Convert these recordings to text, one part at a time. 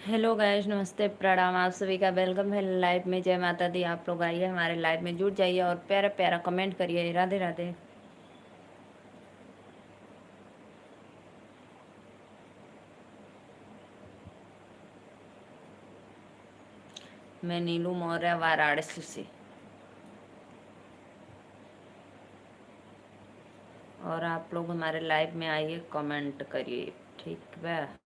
Hello guys, नमस्ते, प्रणाम। आप सभी का वेलकम है लाइव में। जय माता दी। आप लोग आइए हमारे लाइव में, जुड़ जाइए और प्यारा प्यारा कमेंट करिए। राधे राधे। मैं नीलू मौर्य, वाराणसी से। और आप लोग हमारे लाइव में आइए, कमेंट करिए। ठीक है।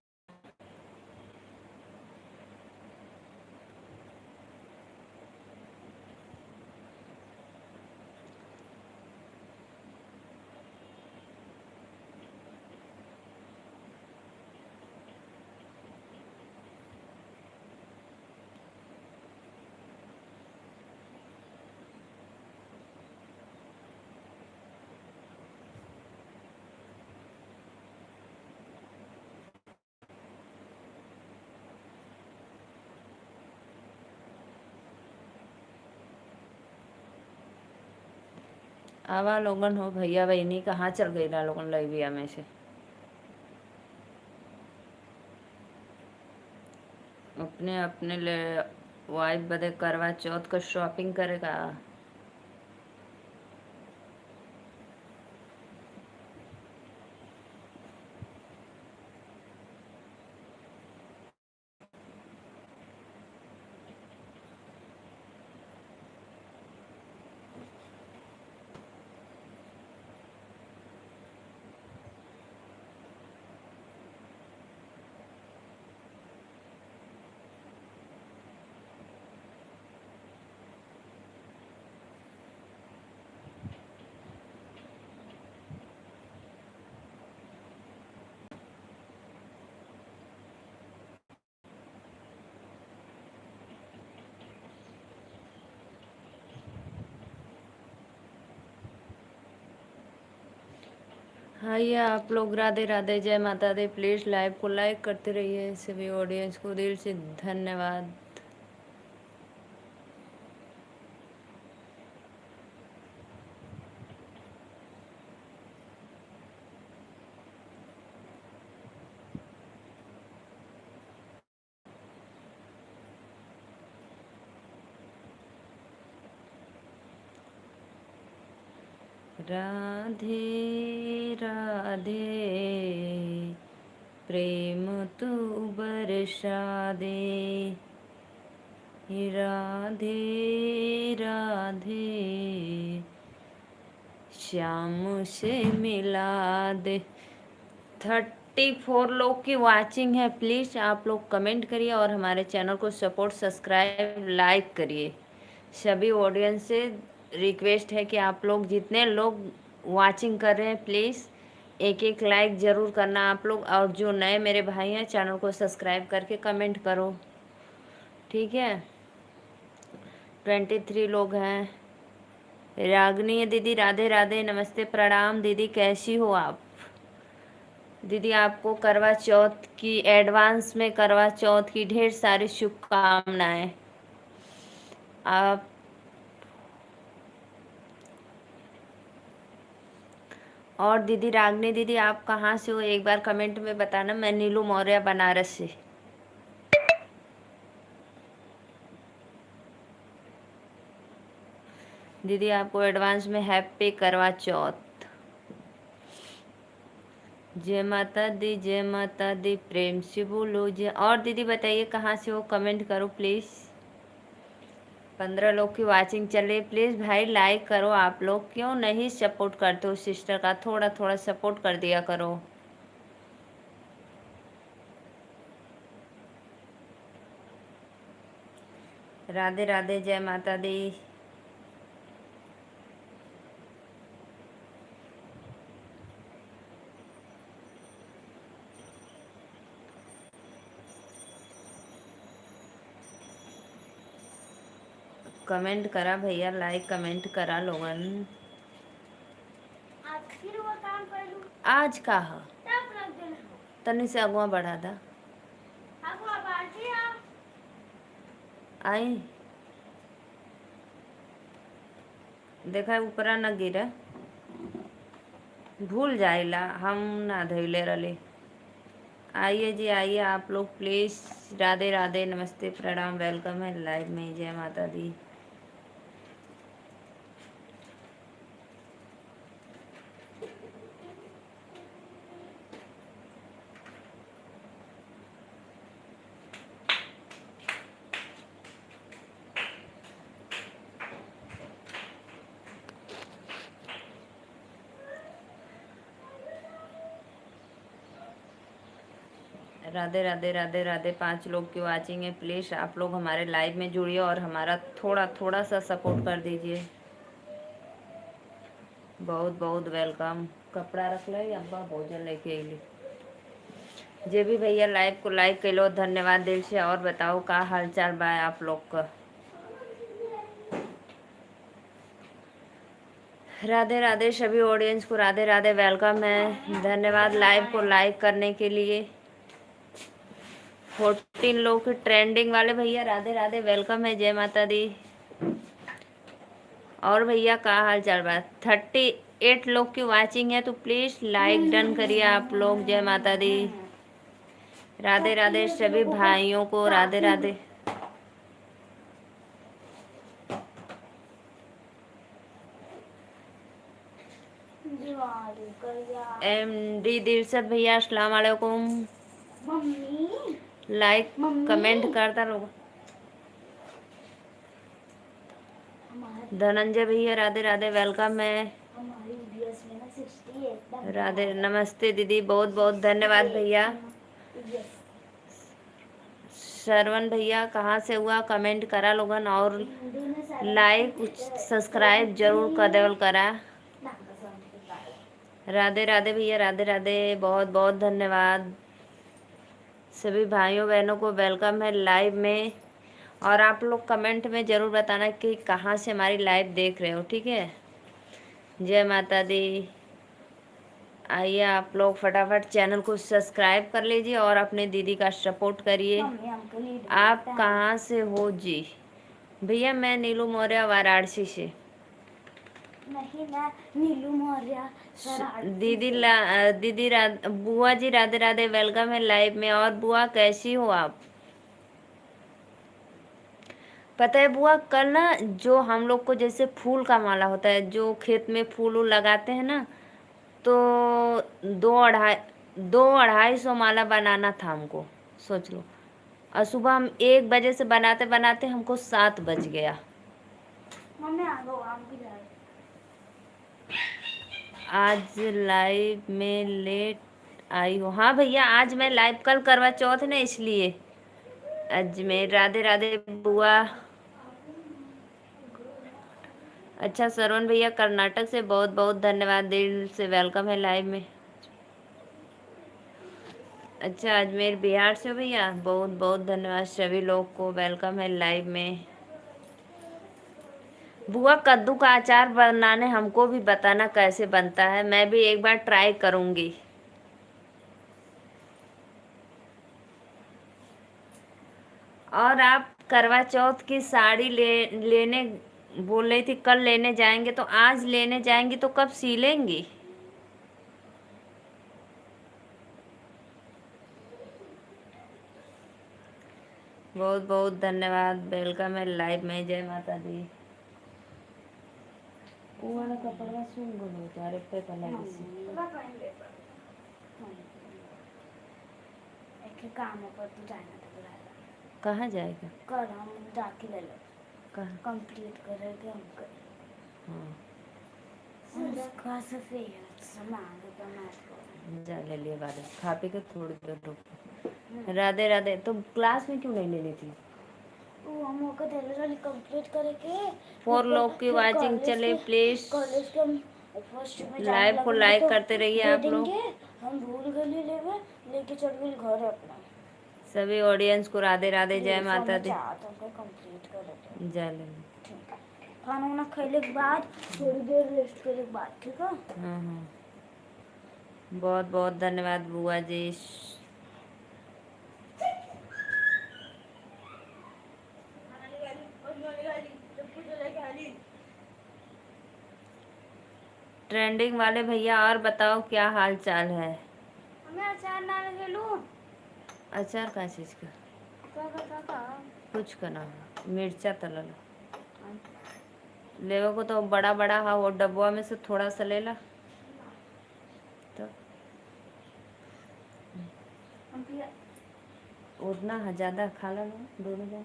आवा लोगन हो भैया बहनी, कहाँ चल गई ला लोगन लाइविया में से। अपने अपने ले वाइफ बदे करवा चौथ का शॉपिंग करेगा। आइए आप लोग, राधे राधे, जय माता दी। प्लीज़ लाइव को लाइक करते रहिए। सभी ऑडियंस को दिल से धन्यवाद। राधे राधे, प्रेम तू बरसा दे। राधे राधे, श्याम से मिला दे। 34 लोग की वाचिंग है। प्लीज़ आप लोग कमेंट करिए और हमारे चैनल को सपोर्ट, सब्सक्राइब, लाइक करिए। सभी ऑडियंस से रिक्वेस्ट है कि आप लोग जितने लोग वाचिंग कर रहे हैं, प्लीज़ एक एक लाइक ज़रूर करना आप लोग। और जो नए मेरे भाई हैं, चैनल को सब्सक्राइब करके कमेंट करो। ठीक है। 23 लोग हैं। रागनी है दीदी, राधे राधे, नमस्ते, प्रणाम दीदी, कैसी हो आप? दीदी आपको करवा चौथ की एडवांस में, करवा चौथ की ढेर सारी शुभकामनाएं। आप और दीदी रागनी दीदी, आप कहाँ से हो एक बार कमेंट में बताना। मैं नीलू मौर्य, बनारस से। दीदी आपको एडवांस में हैप्पी करवा चौथ। जय माता दी, जय माता दी, प्रेम से बोलो जय। और दीदी बताइए कहाँ से हो, कमेंट करो प्लीज़। 15 लोग की वाचिंग चल रही है। प्लीज़ भाई लाइक करो। आप लोग क्यों नहीं सपोर्ट करते हो सिस्टर का? थोड़ा थोड़ा सपोर्ट कर दिया करो। राधे राधे, जय माता दी। कमेंट करा भैया, लाइक कमेंट करा लोगन। आज का ह तनी से अगवा बढ़ा था। आई देखा ऊपरा न गिरा, भूल जाइला हम ना धैले रले। आइए जी, आइए आप लोग प्लीज़। राधे राधे, नमस्ते, प्रणाम, वेलकम है लाइव में। जय माता दी। राधे राधे राधे राधे। 5 लोग की वाचिंग है, प्लीज़ आप लोग हमारे लाइव में जुड़िए और हमारा थोड़ा थोड़ा सा सपोर्ट कर दीजिए। बहुत बहुत वेलकम। कपड़ा रख लो, अब्बा भोजन लेके अली। जे भी भैया लाइव को लाइक कर लो, धन्यवाद दिल से। और बताओ का हाल चाल बा आप लोग का। राधे राधे सभी ऑडियंस को, राधे राधे, वेलकम है। धन्यवाद लाइव को लाइक करने के लिए। 14 लोग के ट्रेंडिंग वाले भैया, राधे राधे, वेलकम है। जय माता दी। और भैया का हाल चाल बा। 38 लोग की वाचिंग है, तो प्लीज़ लाइक डन करिए आप लोग। जय माता दी। राधे राधे सभी भाइयों को, राधे राधे। MD दिलसद भैया, अस्सलाम वालेकुम। लाइक कमेंट करता लोग। धनंजय भैया, राधे राधे, वेलकम है। राधे, नमस्ते दीदी, बहुत बहुत धन्यवाद भैया। श्रवण भैया कहाँ से हुआ कमेंट करा लोगन, और लाइक सब्सक्राइब जरूर कर देवल करा। राधे राधे भैया, राधे राधे, बहुत बहुत धन्यवाद। सभी भाइयों बहनों को वेलकम है लाइव में। और आप लोग कमेंट में ज़रूर बताना कि कहाँ से हमारी लाइव देख रहे हो, ठीक है। जय माता दी। आइए आप लोग फटाफट चैनल को सब्सक्राइब कर लीजिए और अपने दीदी का सपोर्ट करिए। आप कहाँ से हो जी? भैया मैं नीलू मौर्य, वाराणसी से। नहीं, मैं नीलू मौर्य दीदी बुआ जी, राधे राधे, वेलकम है लाइव में। और बुआ कैसी हो आप? पता है बुआ, कल ना जो हम लोग को जैसे फूल का माला होता है, जो खेत में फूल वूल लगाते हैं ना, तो 2-250 माला बनाना था हमको, सोच लो। और सुबह हम 1 बजे से बनाते बनाते हमको 7 बज गया। मम्मी आ गो आम की झाड़। आज लाइव में लेट आई हो? हाँ भैया, आज मैं लाइव, कल करवा चौथ ना, इसलिए अजमेर। राधे राधे बुआ। अच्छा सरवण भैया कर्नाटक से, बहुत बहुत धन्यवाद, दिल से वेलकम है लाइव में। अच्छा अजमेर बिहार से भैया, बहुत बहुत धन्यवाद। सभी लोग को वेलकम है लाइव में। बुआ कद्दू का अचार बनाने हमको भी बताना कैसे बनता है, मैं भी एक बार ट्राई करूँगी। और आप करवा चौथ की साड़ी लेने बोल रही थी, कल लेने जाएंगे, तो आज लेने जाएंगी तो कब सिलेंगी? बहुत बहुत धन्यवाद, वेलकम है लाइव में। जय माता दी। वो वाला कपड़ा सुन गलो तारे पे कलर से एक काम पर तू जाना था बुलाया। कहाँ जाएगा? कल हम जाके ले लो, कहाँ? कंप्लीट करेंगे हम कर। हाँ उसका सफेद सामान का मैच जा ले लिए बाद में, खा पी के थोड़ी देर रुक। राधे राधे। तो क्लास में क्यों नहीं ले ली थी? वो हम होकर धीरे कंप्लीट करेंगे। 4 लोग की वाचिंग चले, प्लीज कॉलेज के फर्स्ट में जाने लाइव को लगेंगे लाइक तो करते रहिए दे आप लोग। देंगे। हम भूल गए लेके चल गए घर अपना। सभी ऑडियंस को राधे राधे, जय माता दी। कंप्लीट कर जय ले। ठीक है। खाना वाना खाने के बाद थोड़ी देर रेस्ट करने के बाद, ठीक है। हाँ हाँ, बहुत बहुत धन्यवाद बुआ जी। ट्रेंडिंग वाले भैया और बताओ क्या हाल चाल है? हमें अचार ना लगे लूं। अचार का चीज का काका कुछ का ना मिर्चा तलल लेवे को तो बड़ा बड़ा हा वो डब्बा में से थोड़ा सा ले ला तो उतना है ज़्यादा खा ला लो दोनों जन।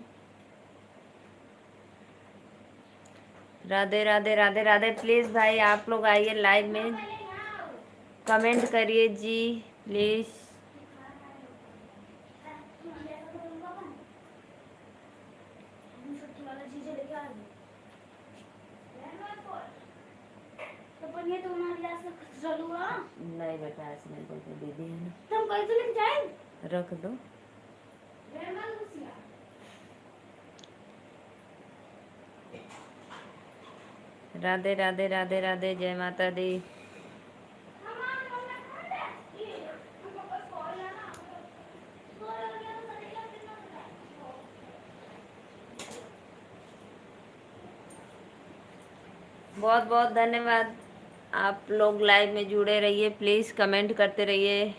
राधे राधे राधे राधे। प्लीज़ भाई आप लोग आइए लाइव में, कमेंट करिए जी प्लीज़। नहीं बेटा ऐसे नहीं बोलते, दीदी है ना। तुम कैसे लेके जाए रख दो। राधे राधे राधे राधे, जय माता दी। बहुत बहुत धन्यवाद। आप लोग लाइव में जुड़े रहिए, प्लीज़ कमेंट करते रहिए।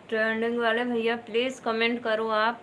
ट्रेंडिंग वाले भैया प्लीज़ कमेंट करो आप।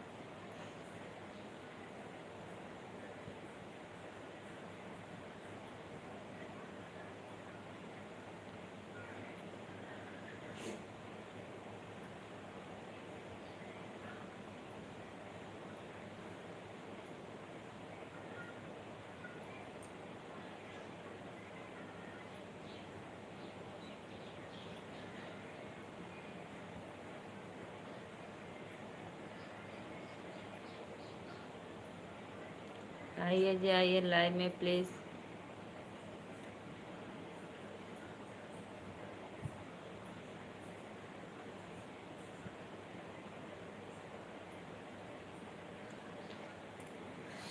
आइए जी आइए लाइव में प्लीज़।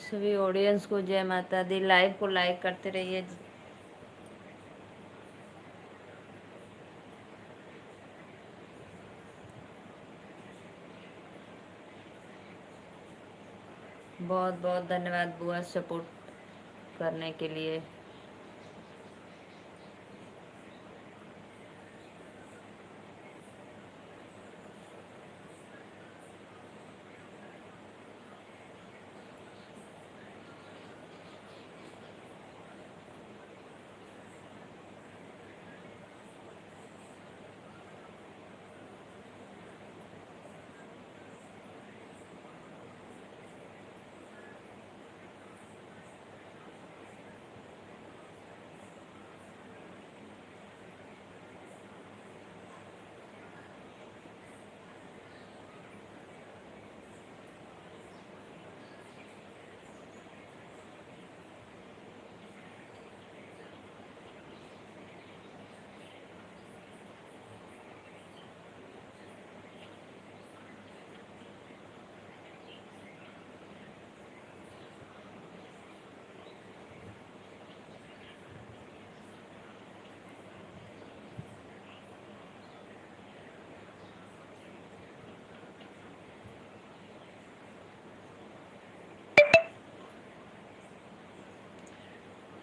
सभी ऑडियंस को जय माता दी। लाइव को लाइक करते रहिए। बहुत बहुत धन्यवाद बुआ सपोर्ट करने के लिए।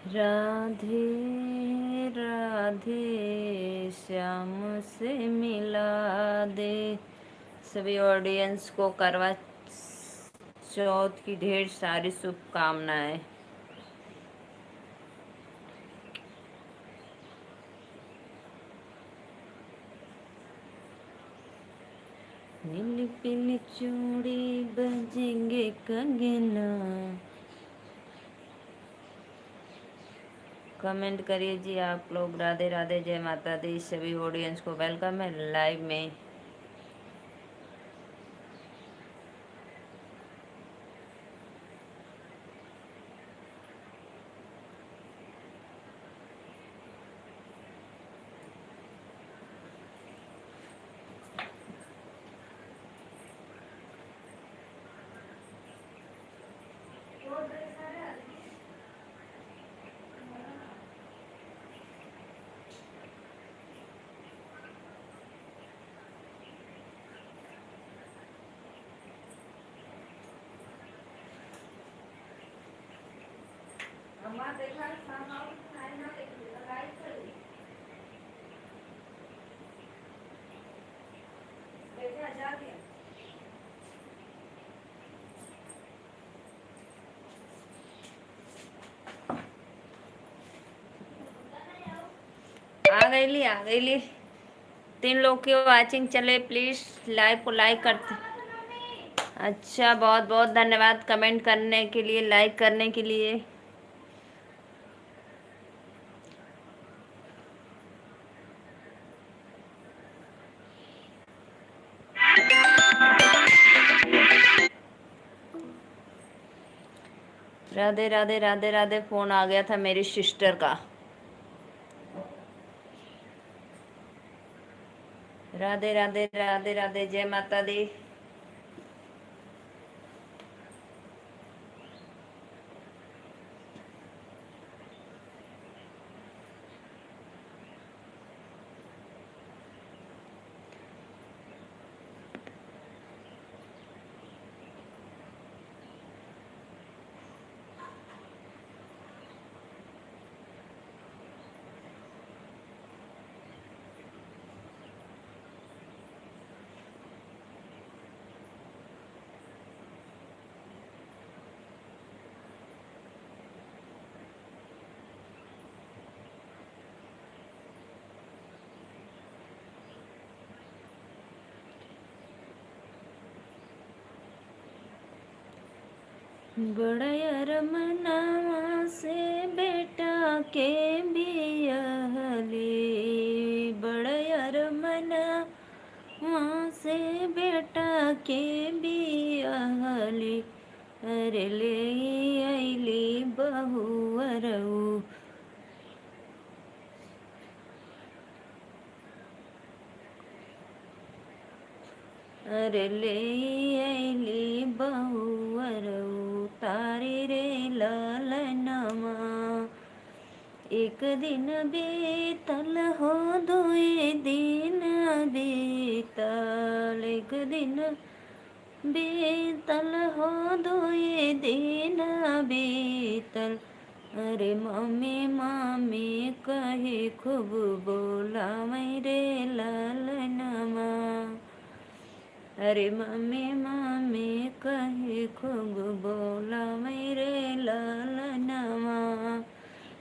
राधे राधे श्याम से मिला दे। सभी ऑडियंस को करवा चौथ की ढेर सारी शुभकामनाएं। नीली पीली चूड़ी बजेंगे कंगना। कमेंट करिए जी आप लोग। राधे राधे जय माता दी। सभी ऑडियंस को वेलकम है लाइव में। आ गईली 3 लोग की वाचिंग चले, प्लीज लाइव को लाइक करते। अच्छा, बहुत बहुत धन्यवाद कमेंट करने के लिए, लाइक करने के लिए। राधे राधे राधे राधे। फोन आ गया था मेरी सिस्टर का। राधे राधे राधे राधे, जय माता दी। बड़ा अरमनावा से बेटा के बियाहली, बड़ा अरमनावा से बेटा के बियाहली। अरे ले आइली बहुअरऊ, अरे ले आइली बहुअरऊ तारी रे लालनमा। एक दिन बीतल हो, दुई दिन बीतल, एक दिन बीतल हो, दुई दिन बीतल। अरे मम्मी मम्मी कही खूब बोला मेरे लालनमा। अरे मम्मी मम्मी कही खूब बोला मेरे लालनमा।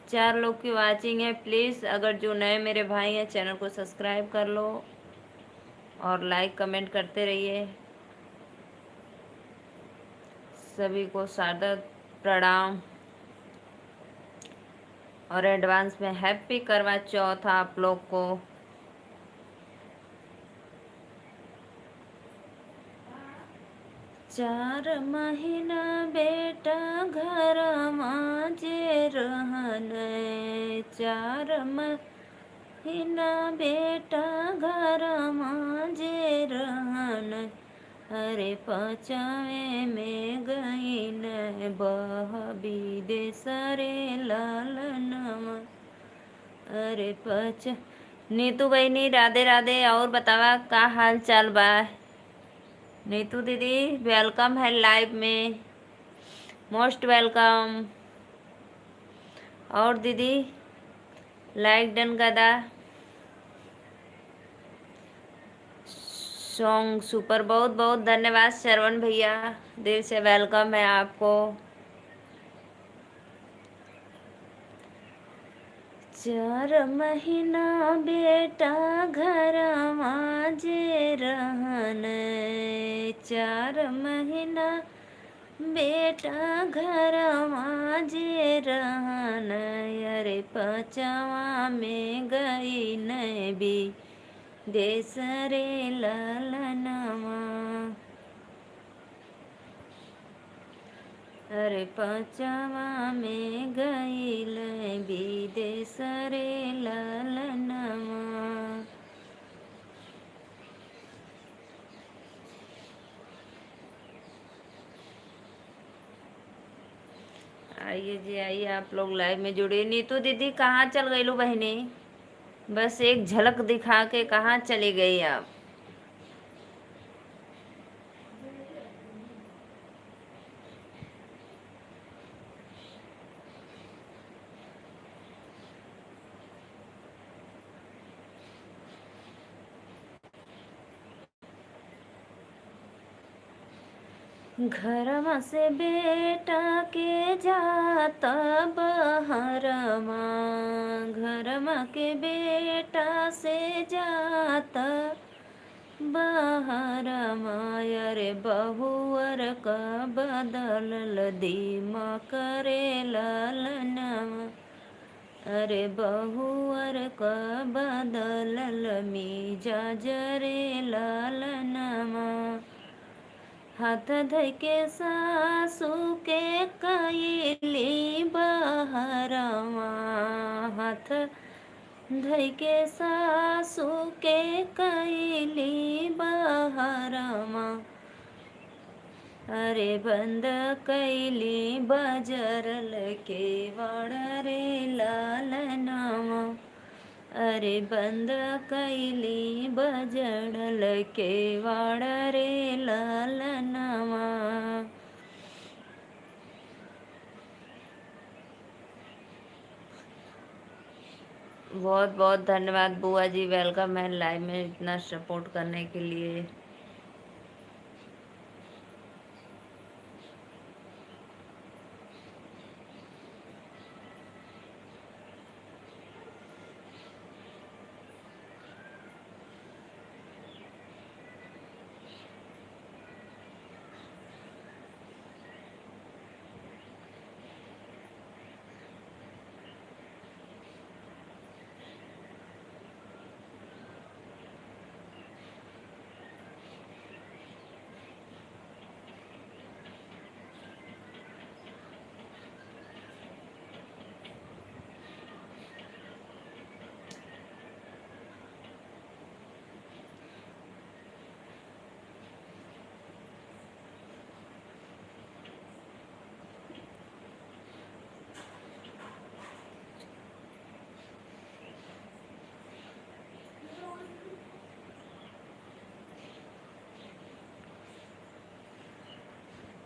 4 लोग की वाचिंग है, प्लीज़ अगर जो नए मेरे भाई हैं चैनल को सब्सक्राइब कर लो और लाइक कमेंट करते रहिए। सभी को सादर प्रणाम और एडवांस में हैप्पी करवा चौथ आप लोग को। चार महीना बेटा घर माजे रहन, 4 महीना बेटा घर माजे रहन। अरे 5वें में गई न बह विदेश रे लालनमा। अरे 5 नीतू बहनी राधे राधे। और बतावा का हाल चाल बा? नीतू दीदी वेलकम है लाइव में, मोस्ट वेलकम। और दीदी लाइक डन गदा सॉन्ग सुपर, बहुत बहुत धन्यवाद श्रवण भैया, दिल से वेलकम है आपको। 4 महीना बेटा घर माजे रहन, 4 महीना बेटा घर माजे रहन। अरे 5वां में गई न भी देश रे लालनमा। अरे 5वां में गईल विदेश रे लालनमा। आइए जी आइए, आप लोग लाइव में जुड़िए। नीतू दीदी कहाँ चल गई लो बहनी? बस एक झलक दिखा के कहाँ चली गई आप? घरमा से बेटा के जाता बहरमा, घरमा के बेटा से जाता बहरमा, अरे बहुअर का बदलल दीमा करे लालनमा, अरे बहुअर का बदलल मिजाज रे लालनमा। हाथ धके सासू के कैली बहरवा, हाथ धके सासू के कैली बहरवा, अरे बंद कैली बजरल के वाड़ रे लालनामा, अरे बंद कैली बजड़ल के वाड़ रे लालनामा। बहुत बहुत धन्यवाद बुआ जी, वेलकम है लाइव में इतना सपोर्ट करने के लिए।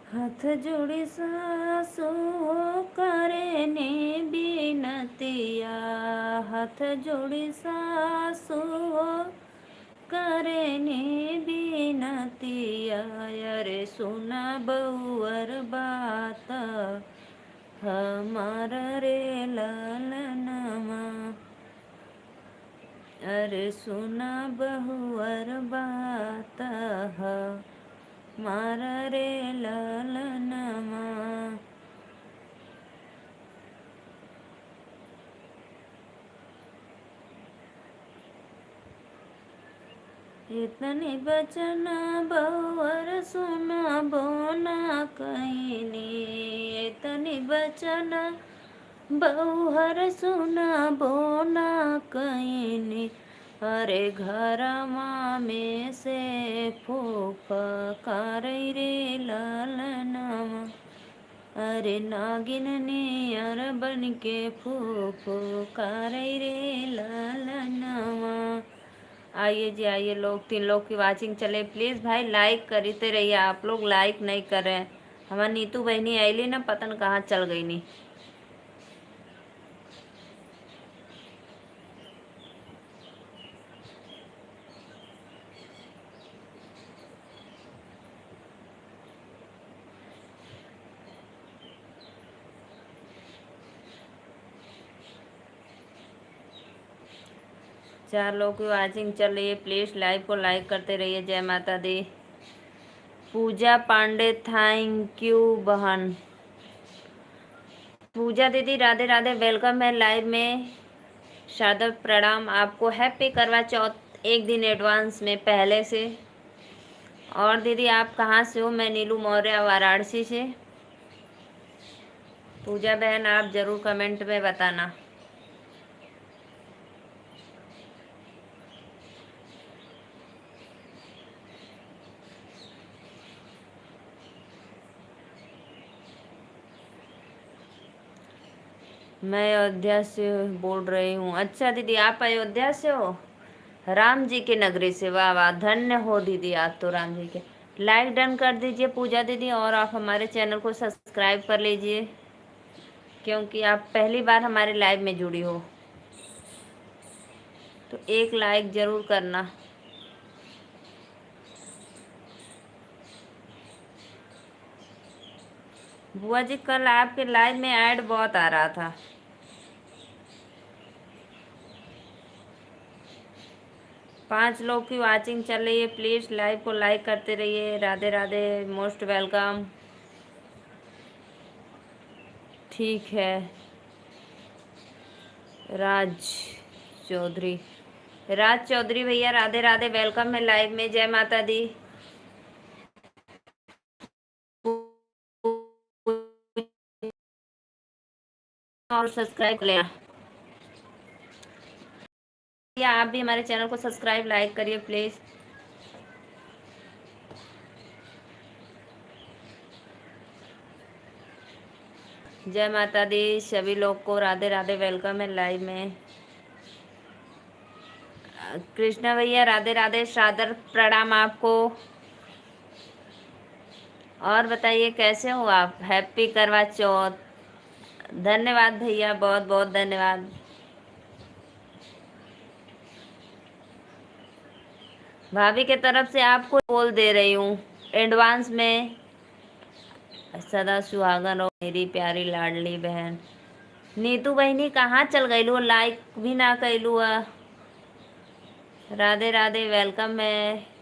हाथ जोड़ी सासू करने बिनतिया, हाथ जोड़ी सासू करने बिनतिया, अरे सुना बहुअर बात हमार रे लालनमा, अरे सुना बहुअर बात हमार रे लालनमा। इतनी बचन बहुअर सुना बोना कहनी, इतनी बचन बहुअर सुना बोना कहनी, अरे घरमा में से फूफकार रे लालनमा, अरे नागिन नियर बन के फूफकार रे लालनमा। आइए जी आइए, लोग 3 लोग की वाचिंग चले, प्लीज़ भाई लाइक करते रहिए। आप लोग लाइक नहीं कर रहे हैं। हमारी नीतू बहनी आईली ना, पता न कहाँ चल गई नी। चार लोग की वाचिंग चल रही है, प्लीज़ लाइव को लाइक करते रहिए। जय माता दी। पूजा पांडे थैंक यू बहन। पूजा दीदी राधे राधे, वेलकम है लाइव में। शारदा प्रणाम आपको, हैप्पी करवा चौथ एक दिन एडवांस में पहले से। और दीदी आप कहाँ से हो? मैं नीलू मौर्य वाराणसी से। पूजा बहन आप ज़रूर कमेंट में बताना। मैं अयोध्या से बोल रही हूँ। अच्छा दीदी आप अयोध्या से हो, राम जी के नगरी से। वाह वाह, धन्य हो दीदी आप तो राम जी के। लाइक डन कर दीजिए पूजा दीदी, और आप हमारे चैनल को सब्सक्राइब कर लीजिए, क्योंकि आप पहली बार हमारे लाइव में जुड़ी हो, तो एक लाइक ज़रूर करना। बुआ जी कल आपके लाइव में ऐड बहुत आ रहा था। पांच लोग की वाचिंग चल रही है, प्लीज लाइव को लाइक करते रहिए। Radhe Radhe, most welcome. ठीक है। राज चौधरी, राज चौधरी भैया राधे राधे, वेलकम है लाइव में। जय माता दी। और सब्सक्राइब कर लेना, या आप भी हमारे चैनल को सब्सक्राइब लाइक करिए प्लीज। जय माता दी सभी लोग को, राधे राधे, वेलकम है लाइव में। कृष्णा भैया राधे राधे, सादर प्रणाम आपको। और बताइए कैसे हो आप? हैप्पी करवा चौथ। धन्यवाद भैया, बहुत बहुत धन्यवाद। भाभी के तरफ से आपको बोल दे रही हूँ एडवांस में, सदा सुहागन हो मेरी प्यारी लाडली बहन। नीतू बहनी कहाँ चल गई लू? लाइक भी ना कैलू। राधे राधे, वेलकम है।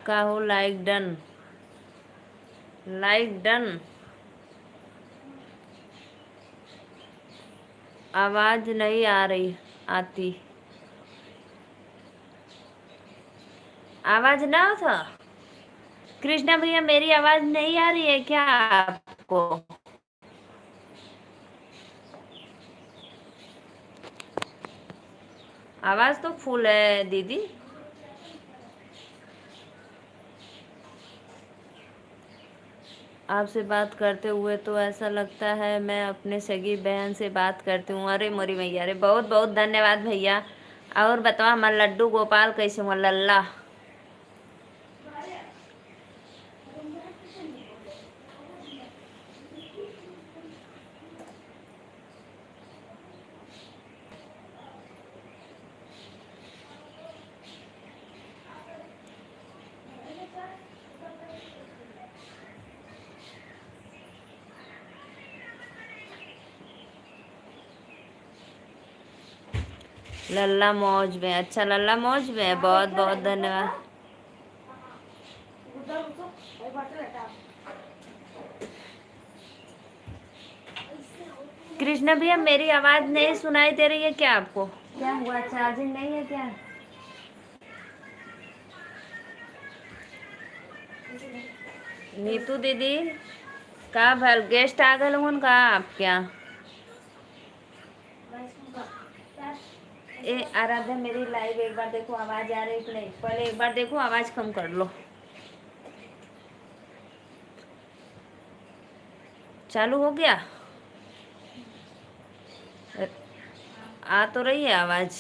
का हो लाइक डन, लाइक डन। आवाज नहीं आ रही, आती आवाज ना था। कृष्णा भैया मेरी आवाज नहीं आ रही है क्या आपको? आवाज तो फुल है दीदी। आपसे बात करते हुए तो ऐसा लगता है मैं अपने सगी बहन से बात करती हूँ। अरे मोरी मैया, अरे बहुत बहुत धन्यवाद भैया। और बताओ हमारा लड्डू गोपाल कैसे हुआ? लल्ला लल्ला मौज में। अच्छा लल्ला मौज में, बहुत बहुत धन्यवाद। कृष्णा भैया मेरी आवाज नहीं सुनाई दे रही है क्या आपको? क्या हुआ, चार्जिंग नहीं है क्या? नीतू दीदी का भल गेस्ट आ गए लोगन का आपके यहाँ? ए आराध्या मेरी लाइव एक बार देखो, आवाज आ रही कि नहीं? पहले एक बार देखो, आवाज कम कर लो। चालू हो गया? आ तो रही है आवाज।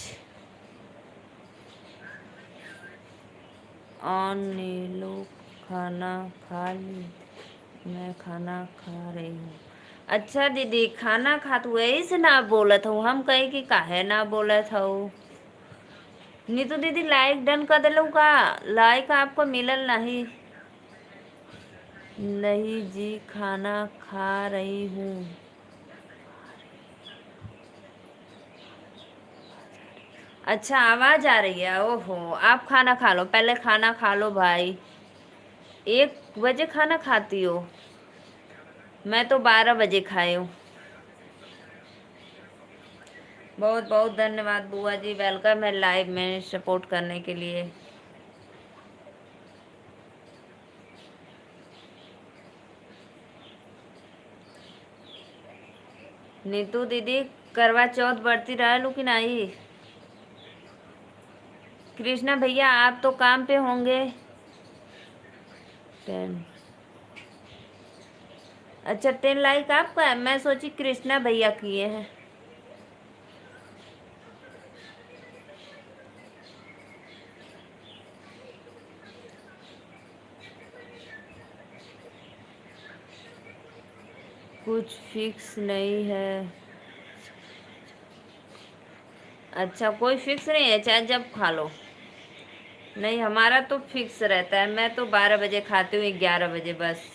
ऑन नीलू खाना खा ली? मैं खाना खा रही हूँ। अच्छा दीदी खाना खा तू ऐसे ना बोलत हूँ, हम कहीं कि काहे ना बोलत हूँ। नीतू दीदी लाइक डन कर दिलू का? लाइक आपको मिलल नहीं? नहीं जी खाना खा रही हूँ। अच्छा आवाज आ रही है। ओहो, आप खाना खा लो, पहले खाना खा लो भाई। 1 बजे खाना खाती हो? मैं तो 12 बजे खाई हूँ। बहुत बहुत धन्यवाद बुआ जी, वेलकम है लाइव में सपोर्ट करने के लिए। नीतू दीदी करवा चौथ बढ़ती रहलू कि नहीं? कृष्णा भैया आप तो काम पे होंगे। 10। अच्छा 10 लाइक आपका है, मैं सोची कृष्णा भैया किए हैं। कुछ फिक्स नहीं है। अच्छा कोई फिक्स नहीं है, चाहे जब खा लो। नहीं, हमारा तो फिक्स रहता है। मैं तो 12 बजे खाती हूँ, 11 बजे बस।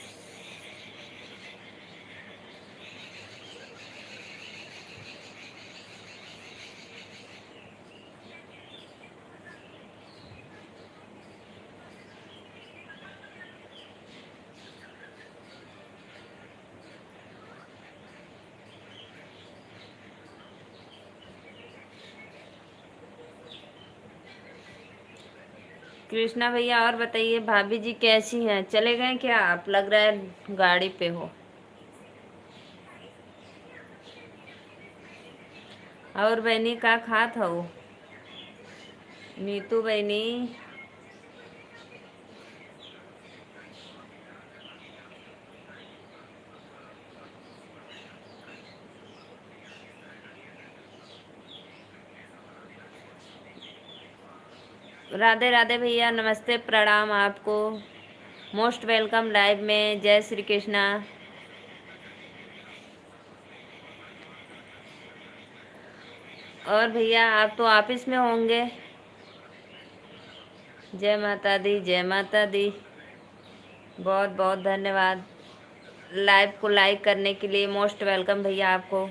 कृष्णा भैया और बताइए, भाभी जी कैसी हैं? चले गए क्या आप? लग रहा है गाड़ी पे हो। और बहनी का खात हो? नीतू बहनी। राधे राधे भैया, नमस्ते, प्रणाम आपको। मोस्ट वेलकम लाइव में। जय श्री कृष्णा। और भैया आप तो ऑफिस में होंगे। जय माता दी, जय माता दी। बहुत बहुत धन्यवाद लाइव को लाइक करने के लिए। मोस्ट वेलकम भैया आपको।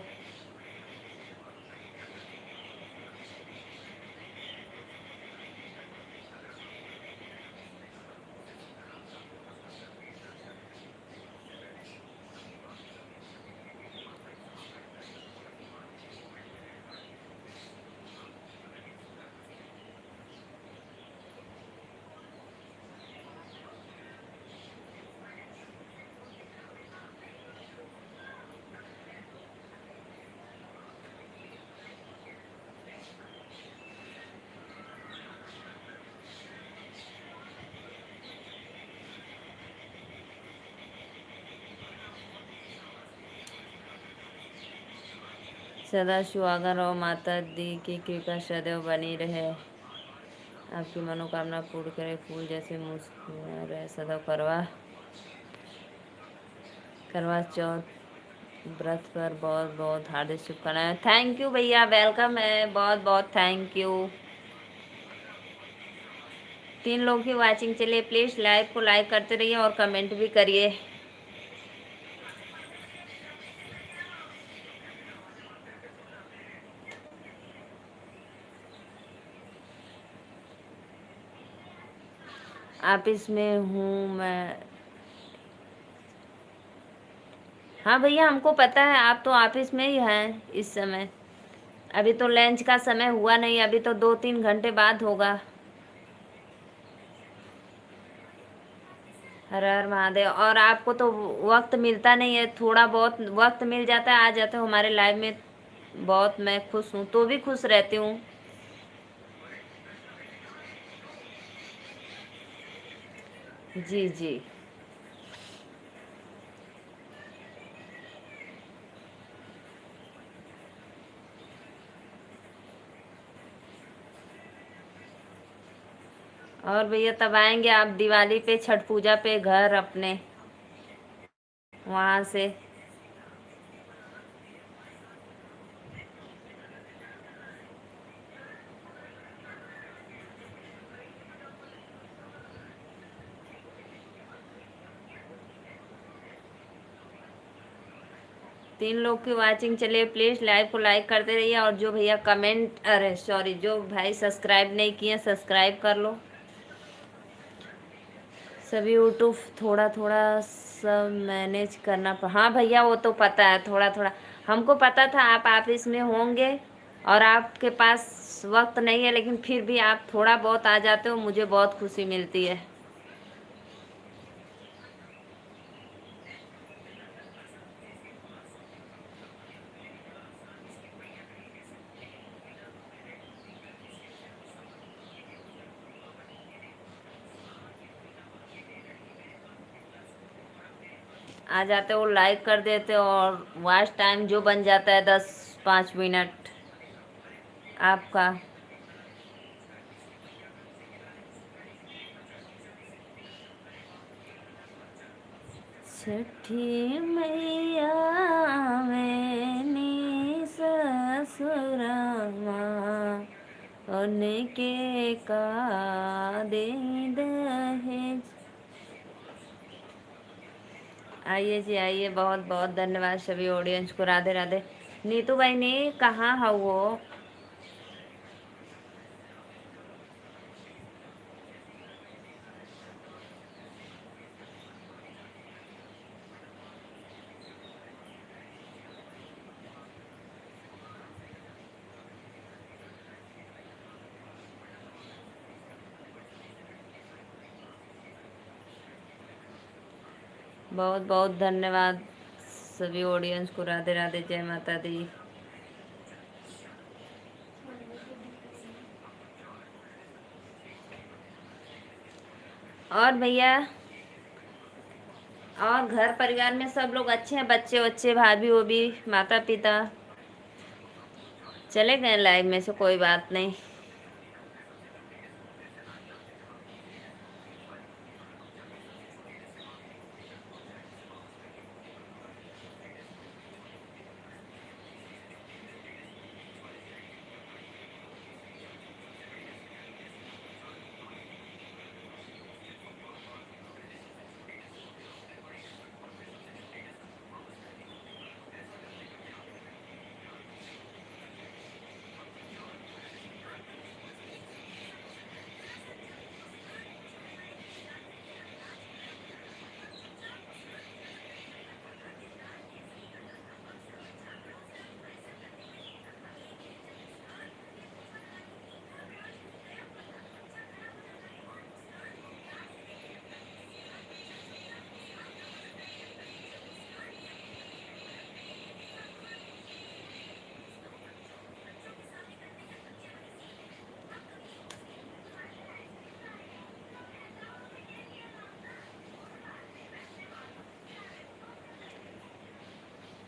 सदा सुहागन रहो, माता दी की कृपा सदैव बनी रहे, आपकी मनोकामना पूर्ण करे, फूल जैसे मुस्कुरा रहे सदैव। करवा चौथ व्रत पर बहुत बहुत हार्दिक शुभकामनाएं। थैंक यू भैया, वेलकम है, बहुत बहुत थैंक यू। 3 लोग ही वाचिंग, चलिए प्लीज़ लाइव को लाइक करते रहिए और कमेंट भी करिए। ऑफिस में हूँ मैं। हाँ भैया, हमको पता है आप तो ऑफिस में ही हैं इस समय। अभी तो लंच का समय हुआ नहीं, अभी तो 2-3 घंटे बाद होगा। हर हर महादेव। और आपको तो वक्त मिलता नहीं है, थोड़ा बहुत वक्त मिल जाता है, आ जाते हो हमारे लाइव में। बहुत मैं खुश हूँ, तो भी खुश रहती हूँ। जी जी। और भैया तब आएंगे आप दिवाली पे, छठ पूजा पे घर अपने वहाँ से? तीन लोग की वाचिंग, चलिए प्लीज़ लाइव को लाइक करते रहिए। और जो भैया कमेंट, अरे सॉरी, जो भाई सब्सक्राइब नहीं किए सब्सक्राइब कर लो। सभी यूट्यूब थोड़ा थोड़ा सब मैनेज करना हाँ भैया, वो तो पता है, थोड़ा थोड़ा हमको पता था आप ऑफिस में होंगे और आपके पास वक्त नहीं है, लेकिन फिर भी आप थोड़ा बहुत आ जाते हो, मुझे बहुत खुशी मिलती है। आ जाते हो, लाइक कर देते हो, और वॉच टाइम जो बन जाता है 10-5 मिनट आपका। छठी मैया मैंने ससुरमा उनके का दे दहेज। आइए जी आइए, बहुत बहुत धन्यवाद सभी ऑडियंस को। राधे राधे। नीतू बहनी कहाँ है वो? बहुत बहुत धन्यवाद सभी ऑडियंस को। राधे राधे, जय माता दी। और भैया, और घर परिवार में सब लोग अच्छे हैं? बच्चे बच्चे, भाभी वो भी, माता पिता चले गए लाइव में से? कोई बात नहीं।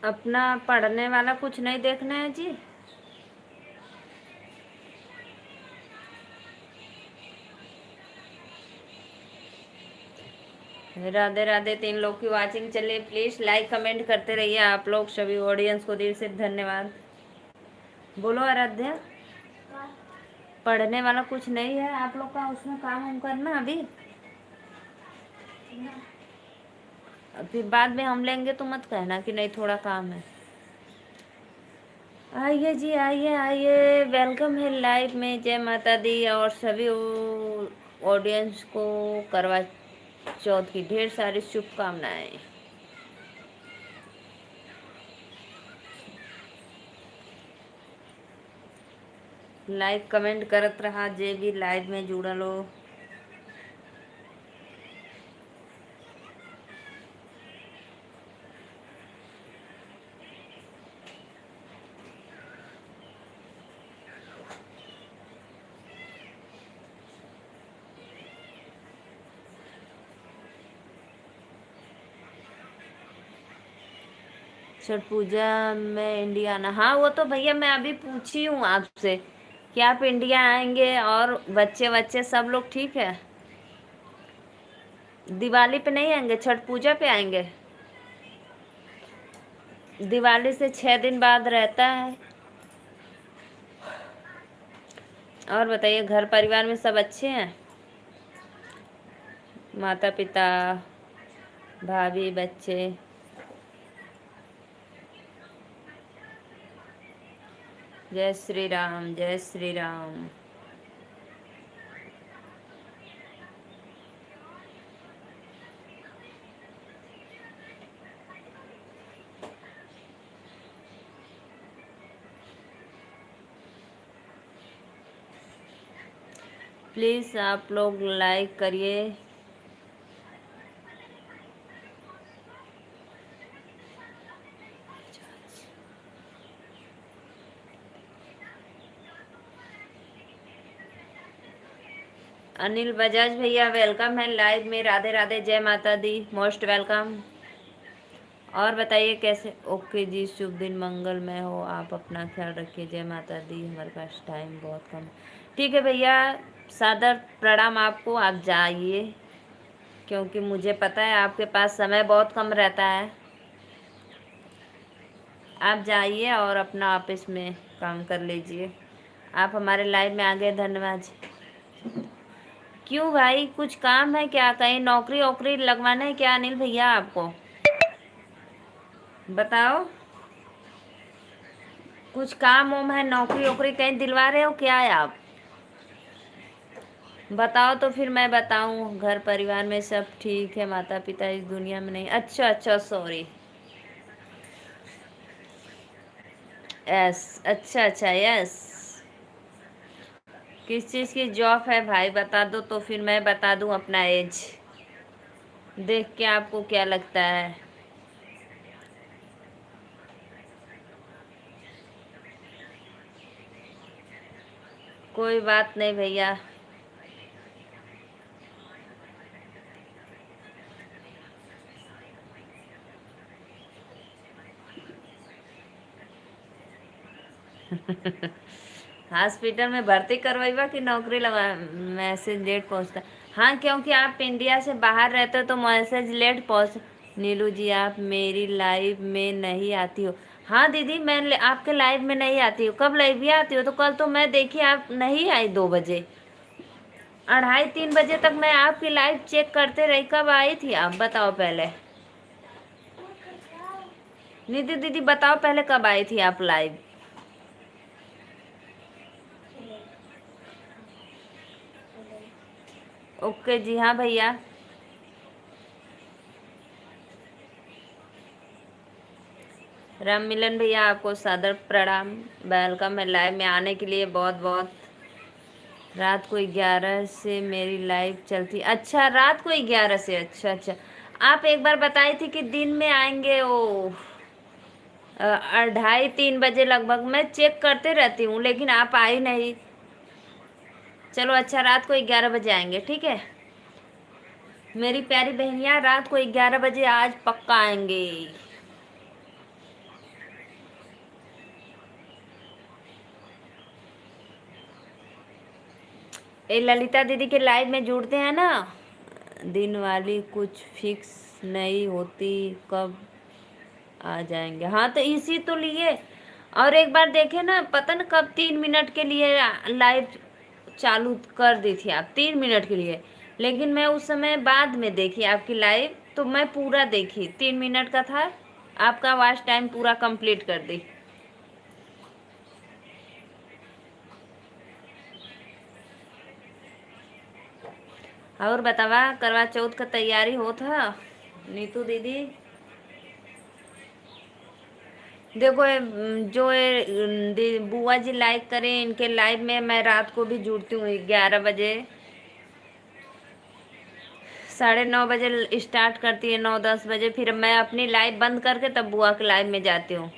अपना पढ़ने वाला कुछ नहीं देखना है जी? राधे राधे। 3 लोग की वाचिंग चलिए, प्लीज लाइक कमेंट करते रहिए आप लोग। सभी ऑडियंस को दिल से धन्यवाद। बोलो आराध्या, पढ़ने वाला कुछ नहीं है आप लोग का? उसमें काम हम करना अभी, फिर बाद में हम लेंगे तो मत कहना कि नहीं थोड़ा काम है। आइए जी आइए आइए, वेलकम है लाइव में। जय माता दी। और सभी ऑडियंस को करवा चौथ की ढेर सारी शुभकामनाएं। लाइक कमेंट करत रहा जे भी लाइव में जुड़ल हो। छठ पूजा में इंडिया आना? हाँ वो तो भैया मैं अभी पूछी हूँ आपसे कि आप इंडिया आएंगे, और बच्चे बच्चे सब लोग ठीक है? दिवाली पे नहीं आएंगे, छठ पूजा पे आएंगे? दिवाली से 6 दिन बाद रहता है। और बताइए, घर परिवार में सब अच्छे हैं? माता पिता, भाभी, बच्चे? जय श्री राम, जय श्री राम। प्लीज़ आप लोग लाइक करिए। अनिल बजाज भैया वेलकम है लाइव में। राधे राधे, जय माता दी, मोस्ट वेलकम। और बताइए कैसे? ओके जी, शुभ दिन मंगलमय हो, आप अपना ख्याल रखिए। जय माता दी। हमारे पास टाइम बहुत कम। ठीक है भैया, सादर प्रणाम आपको। आप जाइए, क्योंकि मुझे पता है आपके पास समय बहुत कम रहता है। आप जाइए और अपना ऑफिस में काम कर लीजिए। आप हमारे लाइव में आ गए, धन्यवाद। क्यों भाई, कुछ काम है क्या? कहीं नौकरी वोकरी लगवाना है क्या अनिल भैया आपको? बताओ, कुछ काम वाम है, नौकरी वोकरी कहीं दिलवा रहे हो क्या है आप? बताओ तो फिर मैं बताऊं। घर परिवार में सब ठीक है, माता पिता इस दुनिया में नहीं? अच्छा अच्छा, सॉरी। यस, अच्छा अच्छा, यस। किस चीज़ की जॉब है भाई, बता दो तो फिर मैं बता दूं अपना एज। देख के आपको क्या लगता है? कोई बात नहीं भैया। हॉस्पिटल में भर्ती करवाइबा कि नौकरी लगा? मैसेज लेट पहुंचता। हाँ, क्योंकि आप इंडिया से बाहर रहते हो तो मैसेज लेट पहुंच। नीलू जी, आप मेरी लाइव में नहीं आती हो? हाँ दीदी, मैं आपके लाइव में नहीं आती हूँ। कब लाइव भी आती हो? तो कल तो मैं देखी आप नहीं आई 2 बजे, 2:30-3 बजे तक मैं आपकी लाइव चेक करते रही। कब आई थी आप बताओ पहले? निधि दीदी बताओ पहले, कब आई थी आप लाइव? ओके जी, हाँ भैया। राम मिलन भैया, आपको सादर प्रणाम। वेलकम है लाइव में आने के लिए, बहुत बहुत। रात को 11 से मेरी लाइव चलती? अच्छा, रात को 11 से, अच्छा अच्छा। आप एक बार बताई थी कि दिन में आएंगे, वो 2:30-3 बजे लगभग। मैं चेक करते रहती हूँ लेकिन आप आई नहीं। चलो अच्छा, रात को 11 बजे आएंगे, ठीक है मेरी प्यारी बहनिया। रात को 11 बजे आज पक्का आएंगे। ये ललिता दीदी के लाइव में जुड़ते हैं ना, दिन वाली कुछ फिक्स नहीं होती, कब आ जाएंगे? हाँ तो इसी तो लिए। और एक बार देखे ना, पता न कब 3 मिनट के लिए लाइव चालू कर दी थी आप, 3 मिनट के लिए। लेकिन मैं उस समय बाद में देखी आपकी लाइव, तो मैं पूरा देखी, 3 मिनट का था। आपका वॉच टाइम पूरा कंप्लीट कर दी। और बतावा, करवा चौथ का तैयारी हो था नीतू दीदी? देखो जो बुआ जी लाइक करें, इनके लाइव में मैं रात को भी जुड़ती हूँ 11 बजे। 9:30 बजे स्टार्ट करती है, 9-10 बजे। फिर मैं अपनी लाइव बंद करके तब बुआ के लाइव में जाती हूँ।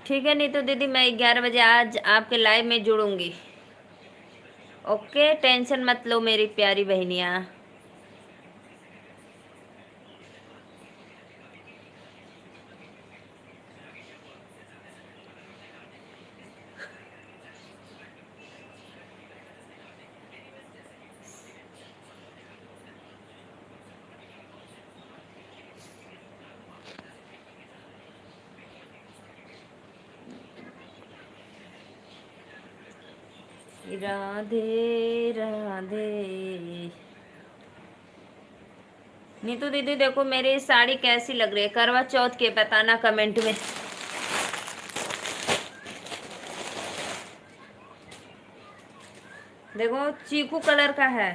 ठीक है नीतू दीदी, मैं 11 बजे आज आपके लाइव में जुड़ूंगी। ओके, टेंशन मत लो मेरी प्यारी बहनिया। राधे राधे। नीतू दीदी देखो मेरी साड़ी कैसी लग रही है करवा चौथ के, बताना कमेंट में। देखो चीकू कलर का है।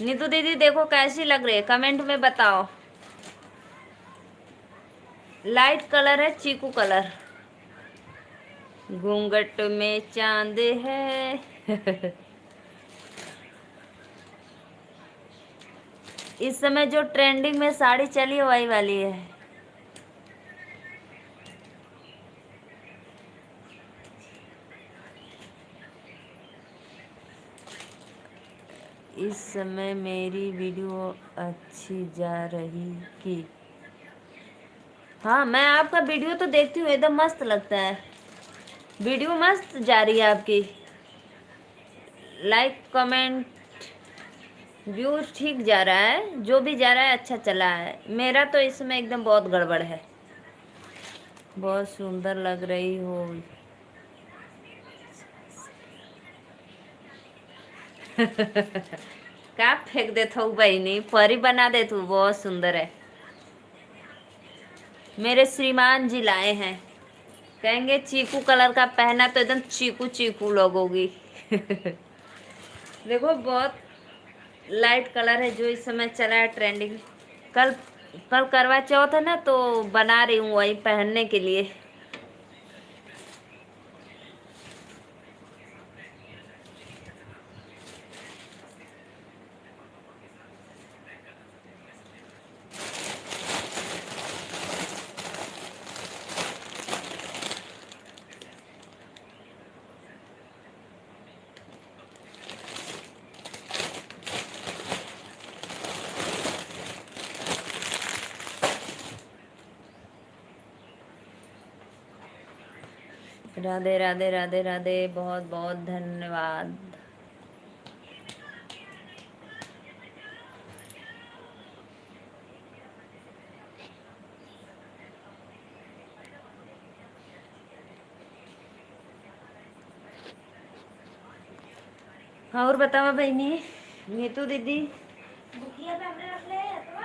नीतू दीदी देखो कैसी लग रही है, कमेंट में बताओ। लाइट कलर है, चीकू कलर। घूंघट में चांद है। इस समय जो ट्रेंडिंग में साड़ी चली है वही वाली है। इस समय मेरी वीडियो अच्छी जा रही कि? हाँ, मैं आपका वीडियो तो देखती हूँ, एकदम मस्त लगता है। वीडियो मस्त जा रही है आपकी। लाइक कमेंट व्यूज ठीक जा रहा है, जो भी जा रहा है अच्छा चला है। मेरा तो इसमें एकदम बहुत गड़बड़ है। बहुत सुंदर लग रही हो। का फेंक देता हूँ बहनी, परी बना दे तू, बहुत सुंदर है। मेरे श्रीमान जी लाए हैं, कहेंगे चीकू कलर का पहना तो एकदम चीकू चीकू लगोगी। देखो बहुत लाइट कलर है जो इस समय चला है ट्रेंडिंग। कल कल करवा चौथ है ना, तो बना रही हूँ वही पहनने के लिए। राधे राधे राधे राधे, बहुत बहुत धन्यवाद। और बताओ बहनी, नीतू दीदी। बुकिया पे हमने रख ले तो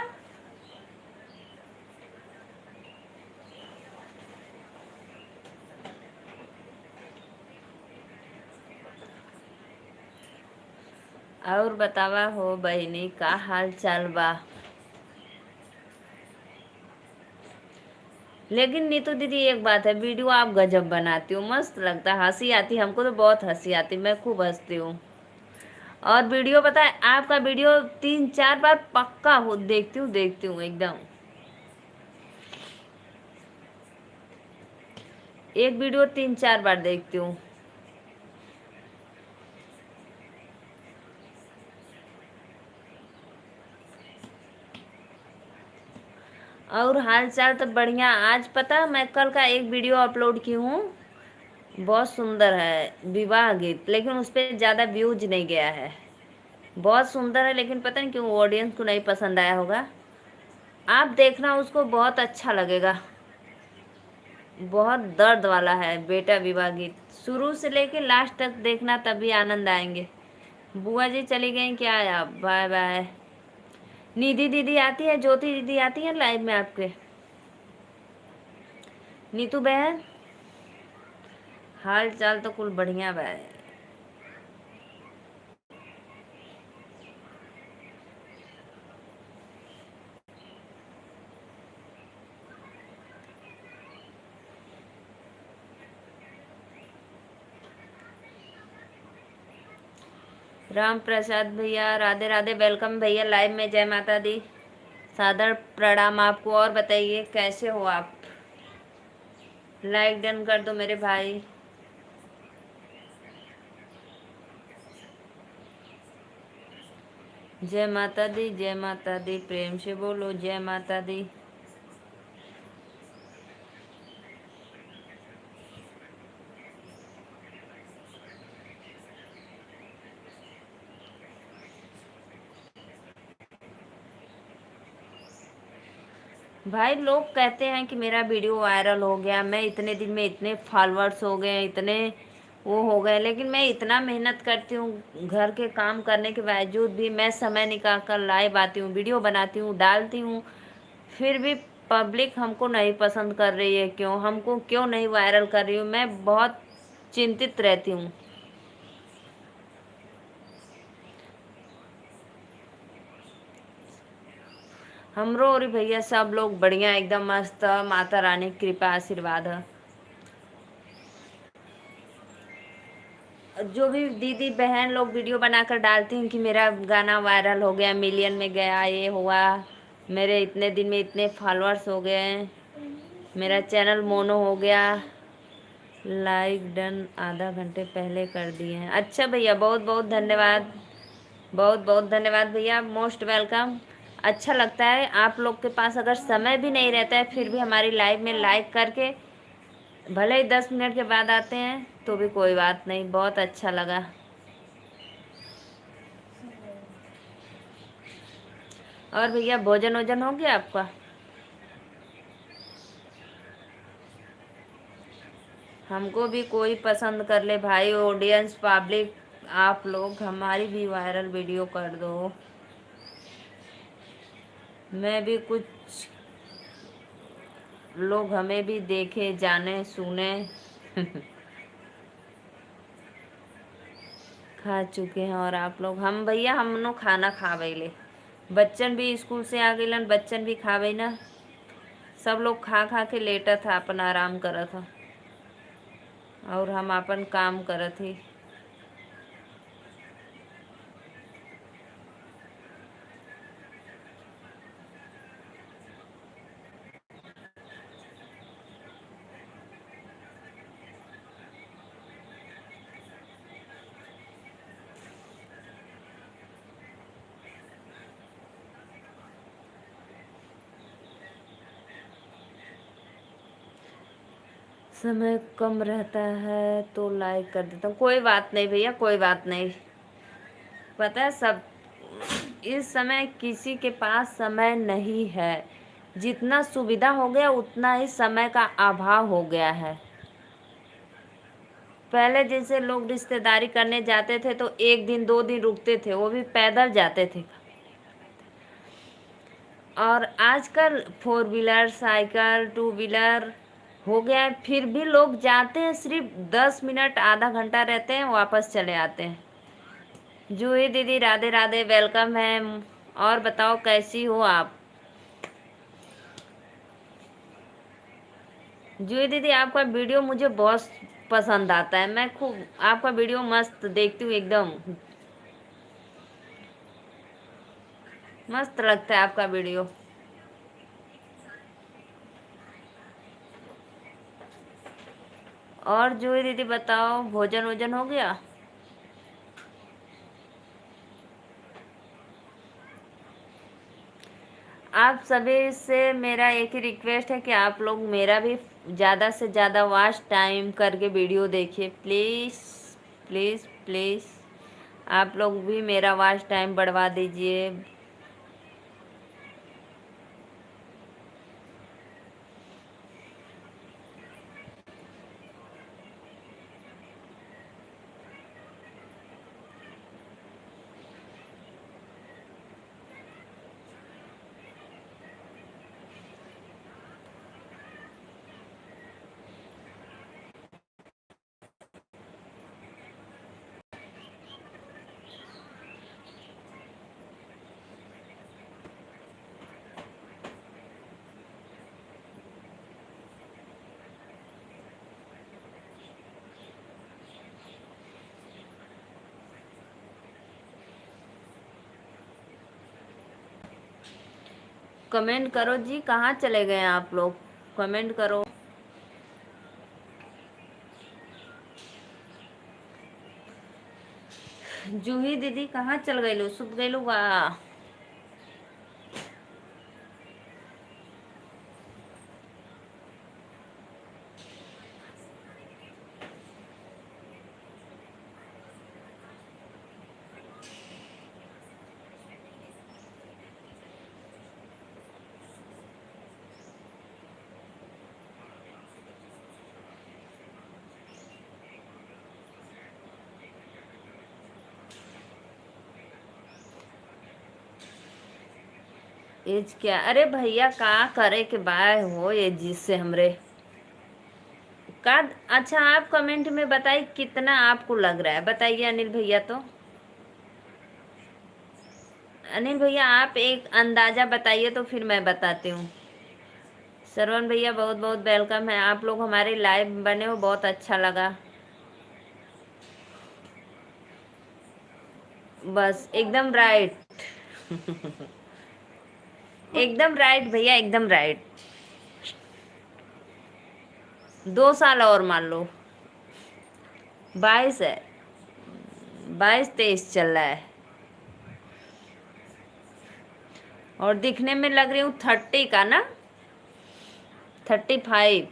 और बतावा हो बहनी, का हाल चाल बा। लेकिन नीतू दीदी एक बात है, वीडियो आप गजब बनाती हो, मस्त लगता है, हंसी आती है, हमको तो बहुत हंसी आती, मैं खूब हंसती हूँ। और वीडियो पता है, आपका वीडियो 3-4 बार पक्का हो देखती हूँ एकदम। एक वीडियो 3-4 बार देखती हूँ। और हाल चाल तो बढ़िया। आज पता मैं कल का एक वीडियो अपलोड की हूँ, बहुत सुंदर है, विवाह गीत, लेकिन उस पर ज़्यादा व्यूज नहीं गया है। बहुत सुंदर है, लेकिन पता नहीं क्यों ऑडियंस को नहीं पसंद आया होगा। आप देखना उसको, बहुत अच्छा लगेगा। बहुत दर्द वाला है बेटा विवाह गीत, शुरू से लेके लास्ट तक देखना, तभी आनंद आएंगे। बुआ जी चली गई क्या? आप बाय बाय। निधि दीदी आती है, ज्योति दीदी आती है लाइव में आपके? नीतू बहन, हाल चाल तो कुल बढ़िया बा। राम प्रसाद भैया राधे राधे, वेलकम भैया लाइव में। जय माता दी, सादर प्रणाम आपको। और बताइए कैसे हो आप? लाइक डन कर दो मेरे भाई। जय माता दी, जय माता दी, प्रेम से बोलो जय माता दी। भाई लोग कहते हैं कि मेरा वीडियो वायरल हो गया, मैं इतने दिन में इतने फॉलोअर्स हो गए, इतने वो हो गए, लेकिन मैं इतना मेहनत करती हूँ, घर के काम करने के बावजूद भी मैं समय निकाल कर लाइव आती हूँ, वीडियो बनाती हूँ, डालती हूँ, फिर भी पब्लिक हमको नहीं पसंद कर रही है। क्यों, हमको क्यों नहीं वायरल कर रही हूँ? मैं बहुत चिंतित रहती हूँ। हमरो और भैया सब लोग बढ़िया, एकदम मस्त, माता रानी की कृपा आशीर्वाद है। जो भी दीदी बहन लोग वीडियो बनाकर डालती हैं कि मेरा गाना वायरल हो गया, मिलियन में गया, ये हुआ, मेरे इतने दिन में इतने फॉलोअर्स हो गए, मेरा चैनल मोनो हो गया, लाइक डन आधा घंटे पहले कर दिए हैं। अच्छा भैया, बहुत बहुत धन्यवाद, बहुत बहुत धन्यवाद भैया, मोस्ट वेलकम। अच्छा लगता है आप लोग के पास अगर समय भी नहीं रहता है, फिर भी हमारी लाइव में लाइक करके, भले ही 10 मिनट के बाद आते हैं तो भी कोई बात नहीं, बहुत अच्छा लगा। और भैया भोजन वोजन हो गया आपका? हमको भी कोई पसंद कर ले भाई, ऑडियंस पब्लिक, आप लोग हमारी भी वायरल वीडियो कर दो, मैं भी कुछ लोग हमें भी देखे जाने सुने। खा चुके हैं और आप लोग? हम भैया हम नो खाना खा ले, बच्चन भी स्कूल से आ गइलन, बच्चन भी खा ना, सब लोग खा खा के लेटा था, अपन आराम करत था और हम अपन काम करत ही। समय कम रहता है तो लाइक कर देता हूँ, कोई बात नहीं भैया, कोई बात नहीं। पता है सब, इस समय किसी के पास समय नहीं है, जितना सुविधा हो गया उतना ही समय का अभाव हो गया है। पहले जैसे लोग रिश्तेदारी करने जाते थे तो 1 दिन 2 दिन रुकते थे, वो भी पैदल जाते थे। और आजकल 4 व्हीलर साइकिल 2 व्हीलर हो गया है, फिर भी लोग जाते हैं, सिर्फ 10 मिनट आधा घंटा रहते हैं, वापस चले आते हैं। जूही दीदी राधे राधे, वेलकम है। और बताओ कैसी हो आप? जूही दीदी आपका वीडियो मुझे बहुत पसंद आता है, मैं खूब आपका वीडियो मस्त देखती हूँ, एकदम मस्त लगता है आपका वीडियो। और जूही दीदी बताओ भोजन वोजन हो गया? आप सभी से मेरा एक ही रिक्वेस्ट है कि आप लोग मेरा भी ज़्यादा से ज़्यादा वॉच टाइम करके वीडियो देखिए, प्लीज़ प्लीज़ प्लीज़। आप लोग भी मेरा वॉच टाइम बढ़वा दीजिए। कमेंट करो जी, कहाँ चले गए आप लोग? कमेंट करो। जूही दीदी कहाँ चल गई लो, सुत गई लो वाह। एज क्या? अरे भैया का करे के बाय हो ये जिससे हमरे का। अच्छा आप कमेंट में बताइए कितना आपको लग रहा है, बताइए अनिल भैया। तो अनिल भैया आप एक अंदाजा बताइए तो फिर मैं बताती हूँ। श्रवण भैया बहुत बहुत वेलकम है, आप लोग हमारे लाइव बने हो, बहुत अच्छा लगा। बस एकदम राइट। एकदम राइट भैया, एकदम राइट। 2 साल और मान लो, 22 है, 22 23 चल रहा है। और दिखने में लग रही हूँ 30 का ना, 35,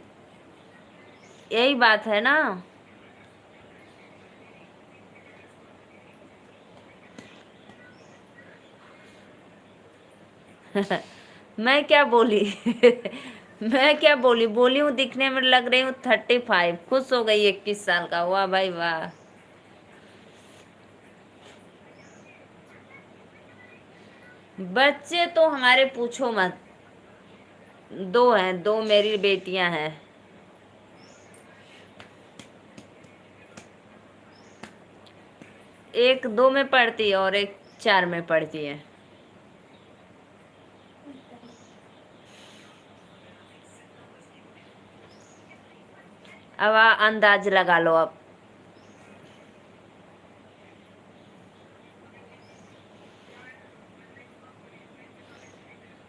यही बात है ना। मैं क्या बोली? मैं क्या बोली? बोली हूँ दिखने में लग रही हूँ 35। खुश हो गई 21 साल का। वाह भाई वाह। बच्चे तो हमारे पूछो मत। दो हैं, दो मेरी बेटियां हैं। एक 2 में पढ़ती है और एक 4 में पढ़ती है। अब अंदाज लगा लो अब।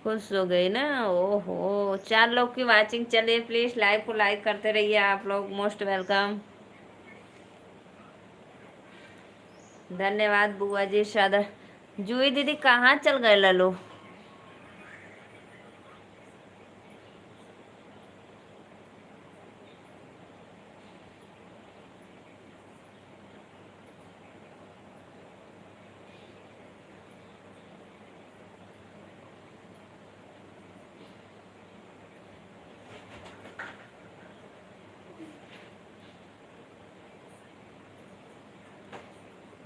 खुश हो गई ना? ओहो, 4 लोग की वाचिंग चलिए। प्लीज लाइव को लाइक करते रहिए आप लोग। Most welcome. धन्यवाद बुआ जी। शादा जुई दीदी कहाँ चल गए ललो?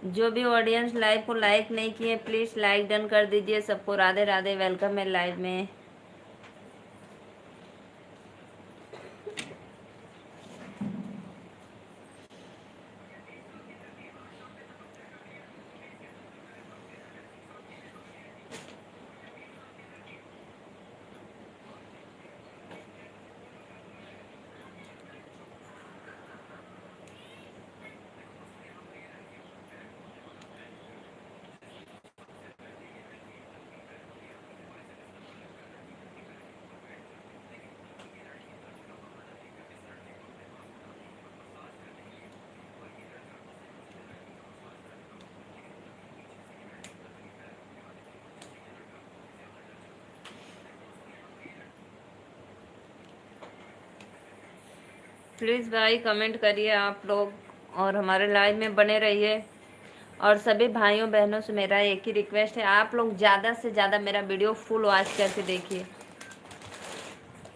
जो भी ऑडियंस लाइव को लाइक नहीं किए प्लीज लाइक डन कर दीजिए। सबको राधे राधे। वेलकम है लाइव में। प्लीज़ भाई कमेंट करिए आप लोग और हमारे लाइव में बने रहिए। और सभी भाइयों बहनों से मेरा एक ही रिक्वेस्ट है, आप लोग ज़्यादा से ज़्यादा मेरा वीडियो फुल वॉच करके देखिए,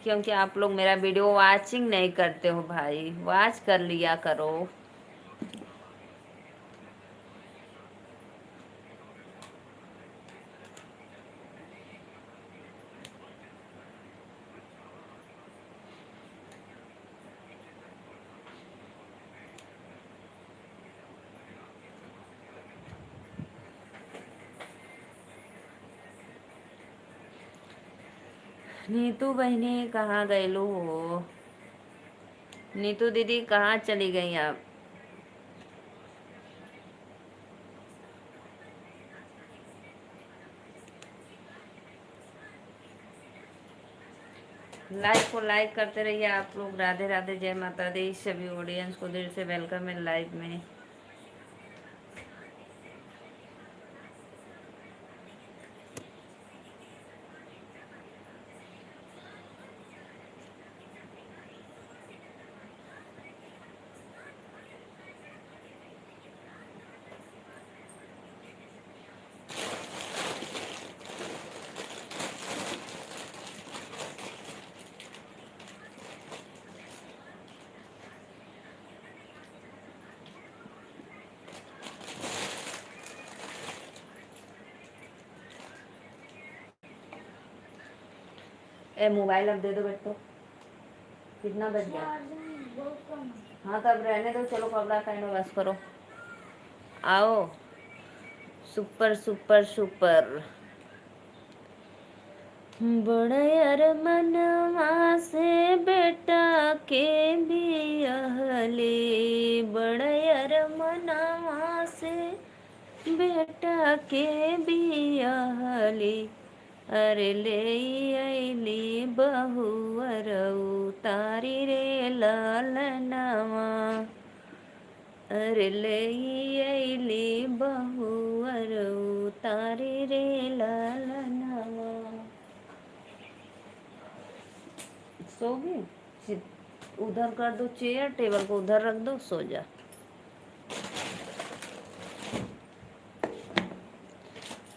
क्योंकि आप लोग मेरा वीडियो वॉचिंग नहीं करते हो भाई। वॉच कर लिया करो। नीतू बहनी कहाँ गई लो हो? नीतू दीदी कहाँ चली गई आप? लाइव को लाइक करते रहिए आप लोग। राधे राधे, जय माता दी। सभी ऑडियंस को दिल से वेलकम है लाइव में। ए मोबाइल अब दे दो बेटो। कितना बज गया? हाँ तब रहने दो। चलो कपड़ा पहनो, बस करो। आओ। Super super super. बड़ा यार मनवा से बेटा के बियाहले। बड़ा यार मनवा से बेटा के बियाहले। अरे ले अली बहुअर उतारी रे लालनवा। अरे ले अली बहुअर उतारी रे लालनवा। सो गई? उधर कर दो चेयर, टेबल को उधर रख दो, सो जा।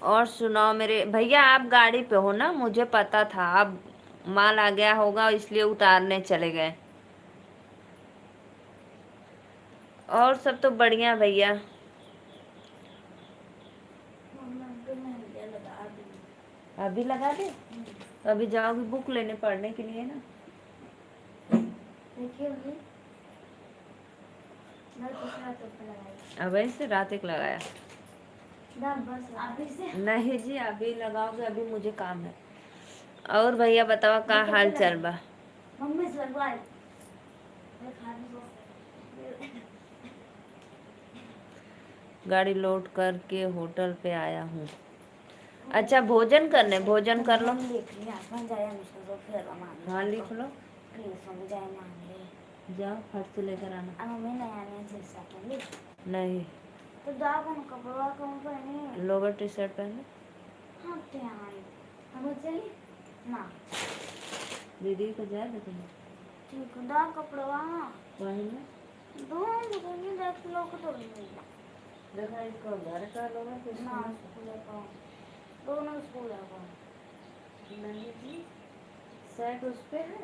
और सुनाओ मेरे भैया, आप गाड़ी पे हो ना? मुझे पता था अब माल आ गया होगा इसलिए उतारने चले गए। और सब तो बढ़िया भैया। अभी लगा दे? तो अभी जाओगी बुक लेने पढ़ने के लिए ना? देखिए अब ऐसे रात एक लगाया? अभी से नहीं जी, अभी लगाओगे? अभी मुझे काम है। और भैया बताओ का हाल चल बा? मम्मी से लगवाए। गाड़ी लोड करके होटल पे आया हूँ। अच्छा भोजन करने, भोजन कर लो। हाँ लिख लो। जाओ फट से लेकर आना। नहीं, तो जाओ कौन कपड़ा कौन पहने? लोअर टी शर्ट पहने। हाँ त्यार हम चली ना दीदी को जाए देखो। ठीक है दा कपड़ा पहने दो मुझे देख लो को तो नहीं देखा इसको घर का लोअर टी ना शर्ट। स्कूल का दोनों स्कूल का नहीं जी, शर्ट उस पे है।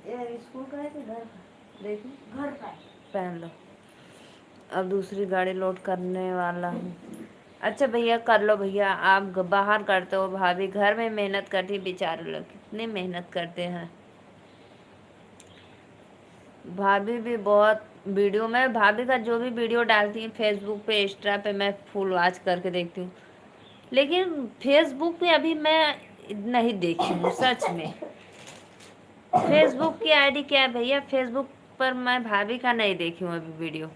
यार स्कूल का है कि घर का? देखो घर का पहन लो। अब दूसरी गाड़ी लोड करने वाला हूँ। अच्छा भैया कर लो भैया, आप बाहर करते हो, भाभी घर में मेहनत करती, बेचारे लोग कितनी मेहनत करते हैं। भाभी भी बहुत वीडियो में, भाभी का जो भी वीडियो डालती है फेसबुक पे इंस्टा पे मैं फुल वॉच करके देखती हूँ। लेकिन फेसबुक पे अभी मैं नहीं देखी हूँ सच में। फेसबुक की आईडी क्या है भैया? फेसबुक पर मैं भाभी का नहीं देखी हूँ अभी वीडियो।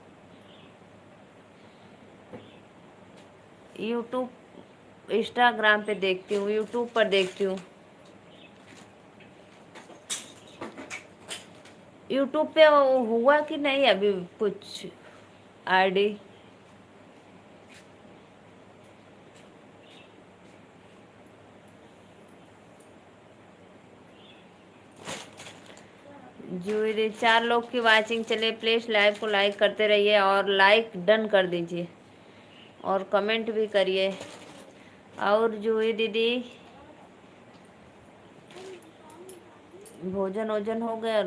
यूट्यूब इंस्टाग्राम पे देखती हूँ, यूट्यूब पर देखती हूँ। यूट्यूब पे हुआ कि नहीं अभी कुछ आईडी? जी 4 लोग की वाचिंग चले, प्लीज लाइव को लाइक करते रहिए और लाइक डन कर दीजिए और कमेंट भी करिए। और जूही दीदी भोजन वोजन हो गया?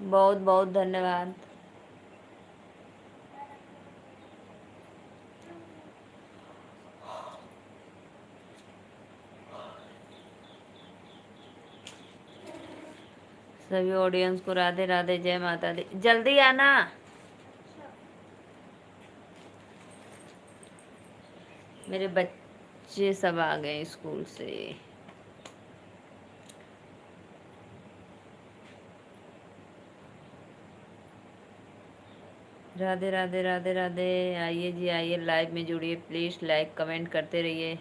बहुत बहुत धन्यवाद। सभी ऑडियंस को राधे राधे, जय माता दी। जल्दी आना। मेरे बच्चे सब आ गए स्कूल से। राधे राधे राधे राधे। आइए जी आइए, लाइव में जुड़िए, प्लीज़ लाइक कमेंट करते रहिए।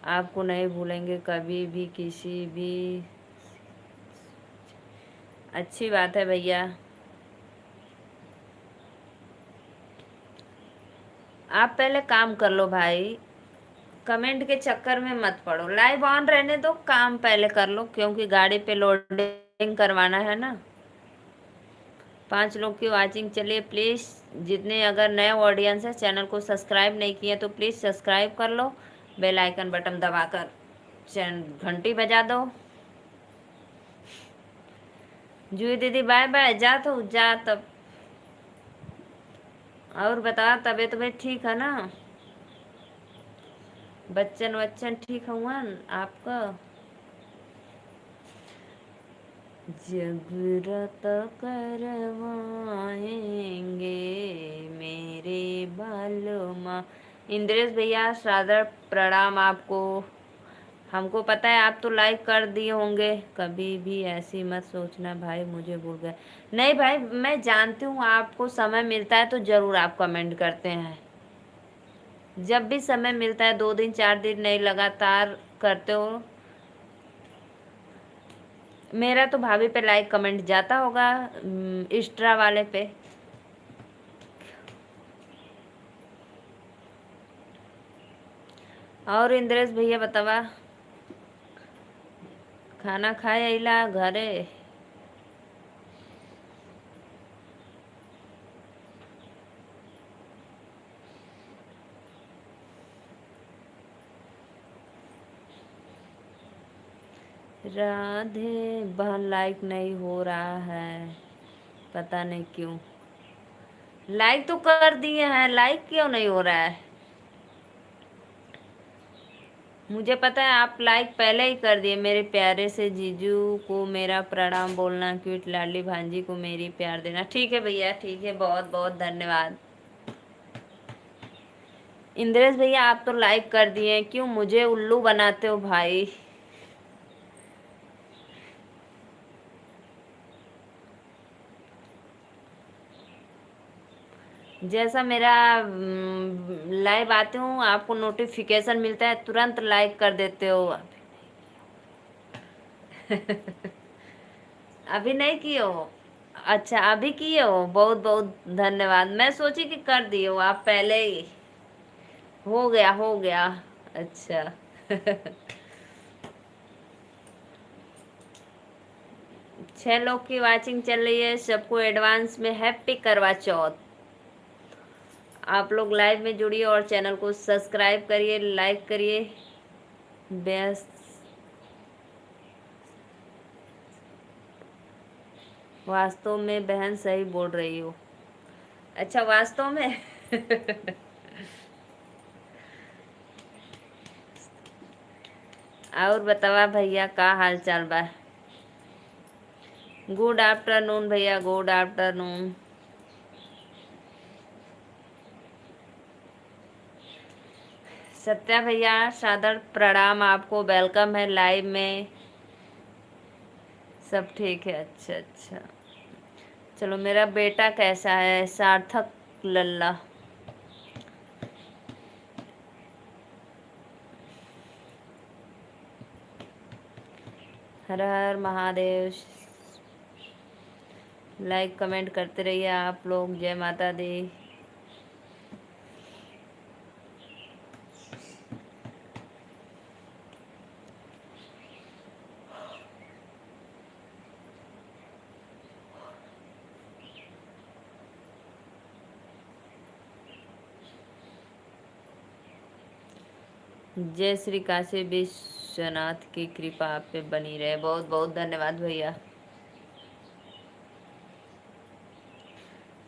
आपको नहीं भूलेंगे कभी भी किसी भी। अच्छी बात है भैया। आप पहले काम कर लो भाई, कमेंट के चक्कर में मत पड़ो। लाइव ऑन रहने दो, काम पहले कर लो क्योंकि गाड़ी पे लोडिंग करवाना है ना। 5 लोग की वाचिंग चलिए प्लीज़। जितने अगर नए ऑडियंस है चैनल को सब्सक्राइब नहीं किए तो प्लीज़ सब्सक्राइब कर लो, बेल आइकन बटन दबाकर घंटी बजा दो। जूही दीदी बाय बाय, जा तो जा तब। और बता तबीयत में ठीक है ना? बच्चन वच्चन ठीक हुआ आपका? जगरत करवाएंगे मेरे बालमा। इंद्रेश भैया सादर प्रणाम आपको। हमको पता है आप तो लाइक कर दिए होंगे, कभी भी ऐसी मत सोचना भाई मुझे भूल गए। नहीं भाई, मैं जानती हूँ आपको समय मिलता है तो ज़रूर आप कमेंट करते हैं। जब भी समय मिलता है 2 दिन 4 दिन नहीं लगातार करते हो। मेरा तो भाभी पे लाइक कमेंट जाता होगा इंस्टा वाले पे। और इंद्रेश भैया बतावा, खाना खाए अला घरे? राधे बहन लाइक नहीं हो रहा है, पता नहीं क्यों। लाइक तो कर दिए हैं, लाइक क्यों नहीं हो रहा है? मुझे पता है आप लाइक पहले ही कर दिए। मेरे प्यारे से जीजू को मेरा प्रणाम बोलना, क्यूट लाडली भांजी को मेरी प्यार देना। ठीक है भैया, ठीक है, बहुत बहुत धन्यवाद। इंद्रेश भैया आप तो लाइक कर दिए, क्यों मुझे उल्लू बनाते हो भाई? जैसा मेरा लाइव आते हूँ आपको नोटिफिकेशन मिलता है, तुरंत लाइक कर देते हो। अभी नहीं किए हो? अच्छा अभी किए हो, बहुत बहुत धन्यवाद। मैं सोची कि कर दिए हो आप पहले ही। हो गया हो गया। अच्छा। 6 लोग की वाचिंग चल रही है, सबको एडवांस में हैप्पी करवा चौथ। आप लोग लाइव में जुड़िए और चैनल को सब्सक्राइब करिए, लाइक करिए। बेस्ट। वास्तव में बहन सही बोल रही हो। अच्छा वास्तव में। और बतावा भैया का हाल चाल बा? गुड आफ्टरनून भैया, गुड आफ्टरनून। सत्या भैया सादर प्रणाम आपको, वेलकम है लाइव में। सब ठीक है, अच्छा अच्छा। चलो मेरा बेटा कैसा है? सार्थक लल्ला। हर हर महादेव। लाइक कमेंट करते रहिए आप लोग। जय माता दी। जय श्री काशी विश्वनाथ की कृपा आप पे बनी रहे। बहुत बहुत धन्यवाद भैया।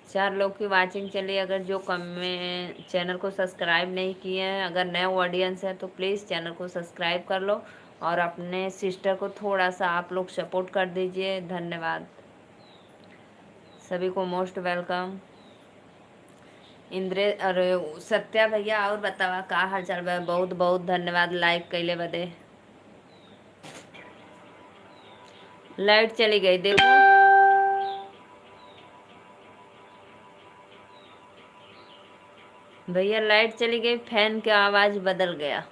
4 लोग की वाचिंग चली। अगर जो चैनल को सब्सक्राइब नहीं किए हैं, अगर नए ऑडियंस है तो प्लीज़ चैनल को सब्सक्राइब कर लो और अपने सिस्टर को थोड़ा सा आप लोग सपोर्ट कर दीजिए। धन्यवाद सभी को, मोस्ट वेलकम। इंद्रे और सत्या भैया और बतावा का हाल चाल बा? बहुत बहुत धन्यवाद लाइक कैले बदे। लाइट चली गई देखो। भैया लाइट चली गई, फैन की आवाज़ बदल गया।